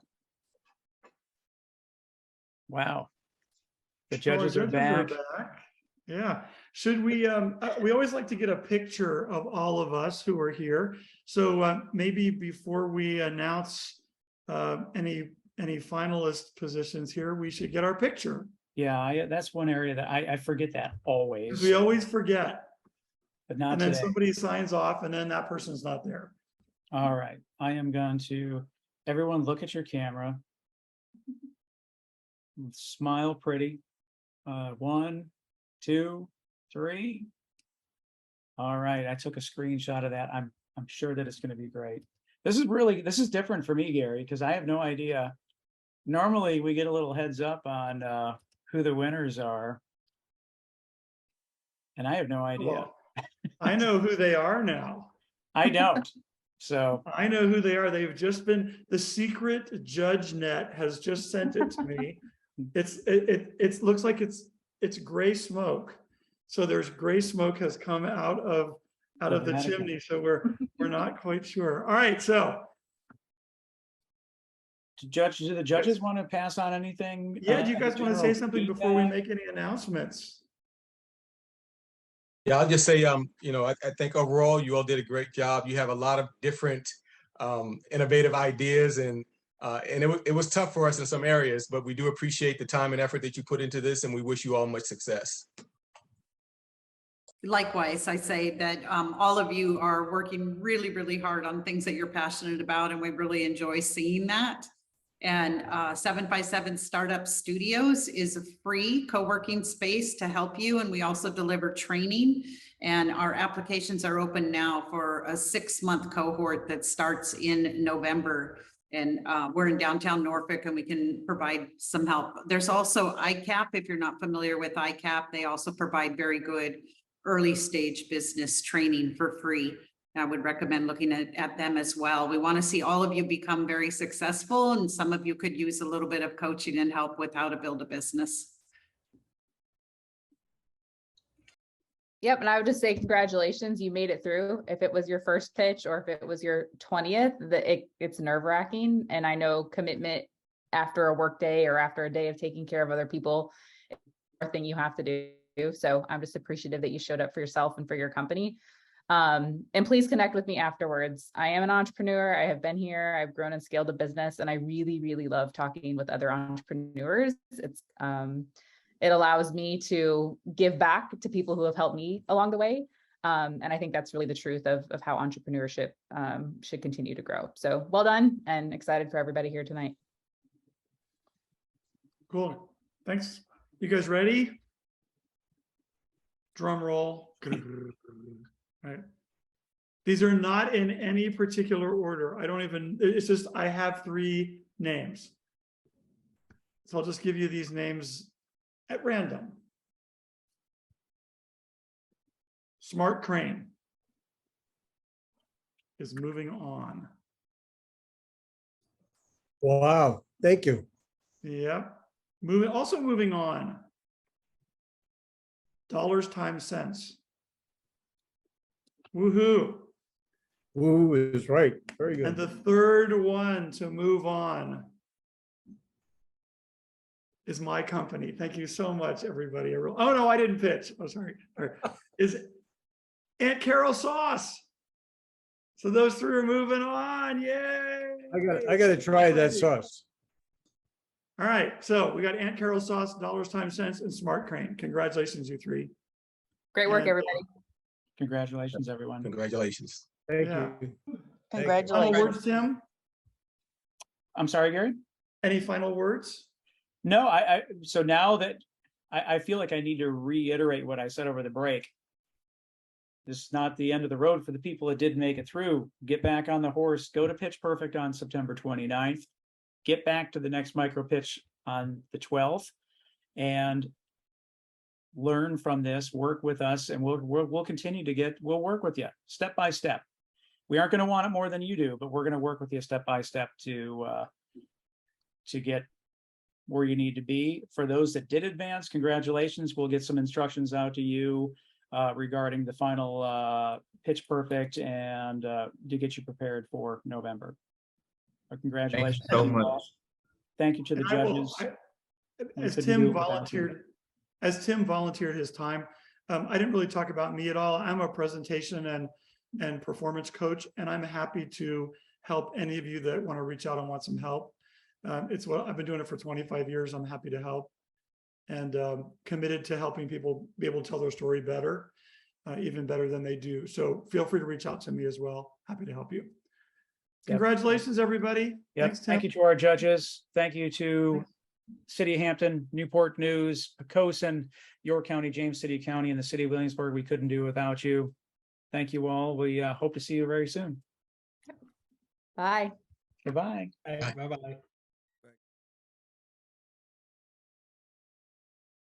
Speaker 2: Wow. The judges are back.
Speaker 1: Yeah. Should we always like to get a picture of all of us who are here. So maybe before we announce any finalist positions here, we should get our picture.
Speaker 2: Yeah, that's one area that I forget that always.
Speaker 1: We always forget.
Speaker 2: But not
Speaker 1: and then
Speaker 2: today.
Speaker 1: Somebody signs off and then that person's not there.
Speaker 2: All right. I am going to, everyone look at your camera. Smile pretty. 1, 2, 3. All right. I took a screenshot of that. I'm sure that it's going to be great. This is different for me, Gary, because I have no idea. Normally we get a little heads up on who the winners are. And I have no idea.
Speaker 1: Well, I know who they are now.
Speaker 2: I don't. So
Speaker 1: I know who they are. They've just been, the secret judge net has just sent it to me. It looks like it's gray smoke. So there's gray smoke has come out of the chimney. So we're not quite sure. All right. So
Speaker 2: Do the judges want to pass on anything?
Speaker 1: Yeah, do you guys want to say
Speaker 2: general
Speaker 1: something before we
Speaker 2: feedback?
Speaker 1: make any announcements?
Speaker 6: Yeah, I'll just say, I think overall you all did a great job. You have a lot of different innovative ideas, and it was tough for us in some areas, but we do appreciate the time and effort that you put into this, and we wish you all much success.
Speaker 4: Likewise, I say that all of you are working really, really hard on things that you're passionate about, and we really enjoy seeing that. And 7x7 Startup Studios is a free co-working space to help you. And we also deliver training, and our applications are open now for a 6-month cohort that starts in November. And we're in downtown Norfolk, and we can provide some help. There's also ICAP. If you're not familiar with ICAP, they also provide very good early stage business training for free. I would recommend looking at them as well. We want to see all of you become very successful, and some of you could use a little bit of coaching and help with how to build a business.
Speaker 5: Yep, and I would just say congratulations, you made it through. If it was your first pitch or if it was your 20th, it's nerve-wracking. And I know commitment after a work day or after a day of taking care of other people is the thing you have to do. So I'm just appreciative that you showed up for yourself and for your company. And please connect with me afterwards. I am an entrepreneur. I have been here. I've grown and scaled a business, and I really, really love talking with other entrepreneurs. It allows me to give back to people who have helped me along the way. And I think that's really the truth of how entrepreneurship should continue to grow. So well done, and excited for everybody here tonight.
Speaker 1: Cool. Thanks. You guys ready? Drum roll. Right. These are not in any particular order. It's just, I have 3 names. So I'll just give you these names at random. SmartCrane is moving on.
Speaker 14: Wow, thank you.
Speaker 1: Yep. Also moving on. Dollars times cents. Woohoo.
Speaker 14: Woo is right. Very good.
Speaker 1: And the third one to move on is my company. Thank you so much, everybody. Oh no, I didn't pitch. Oh, sorry. Is Aunt Carol Sauce. So those 3 are moving on. Yay.
Speaker 14: I got to try that sauce.
Speaker 1: All right. So we got Aunt Carol Sauce, Dollars times cents, and SmartCrane. Congratulations, you 3.
Speaker 5: Great work, everybody.
Speaker 2: Congratulations, everyone.
Speaker 6: Congratulations.
Speaker 14: Thank
Speaker 1: Yeah.
Speaker 14: you.
Speaker 3: Congratulations.
Speaker 1: Final words, Tim?
Speaker 2: I'm sorry, Gary?
Speaker 1: Any final words?
Speaker 2: No, so now that I feel like I need to reiterate what I said over the break. This is not the end of the road for the people that did make it through. Get back on the horse, go to Pitch Perfect on September 29th, get back to the next micro pitch on the 12th, and learn from this, work with us, and we'll continue to we'll work with you step by step. We aren't going to want it more than you do, but we're going to work with you step by step to get where you need to be. For those that did advance, congratulations. We'll get some instructions out to you regarding the final Pitch Perfect and to get you prepared for November. Congratulations.
Speaker 7: Thank you so much.
Speaker 2: Thank you to the judges.
Speaker 1: As Tim volunteered his time, I didn't really talk about me at all. I'm a presentation and performance coach, and I'm happy to help any of you that want to reach out and want some help. It's what I've been doing it for 25 years. I'm happy to help, and committed to helping people be able to tell their story better, even better than they do. So feel free to reach out to me as well. Happy to help you. Congratulations, everybody.
Speaker 2: Yep.
Speaker 1: Thanks, Tim.
Speaker 2: Thank you to our judges. Thank you to City of Hampton, Newport News, Pocosin, York County, James City County, and the City of Williamsburg. We couldn't do without you. Thank you all. We hope to see you very soon.
Speaker 5: Bye.
Speaker 2: Goodbye.
Speaker 14: Bye-bye.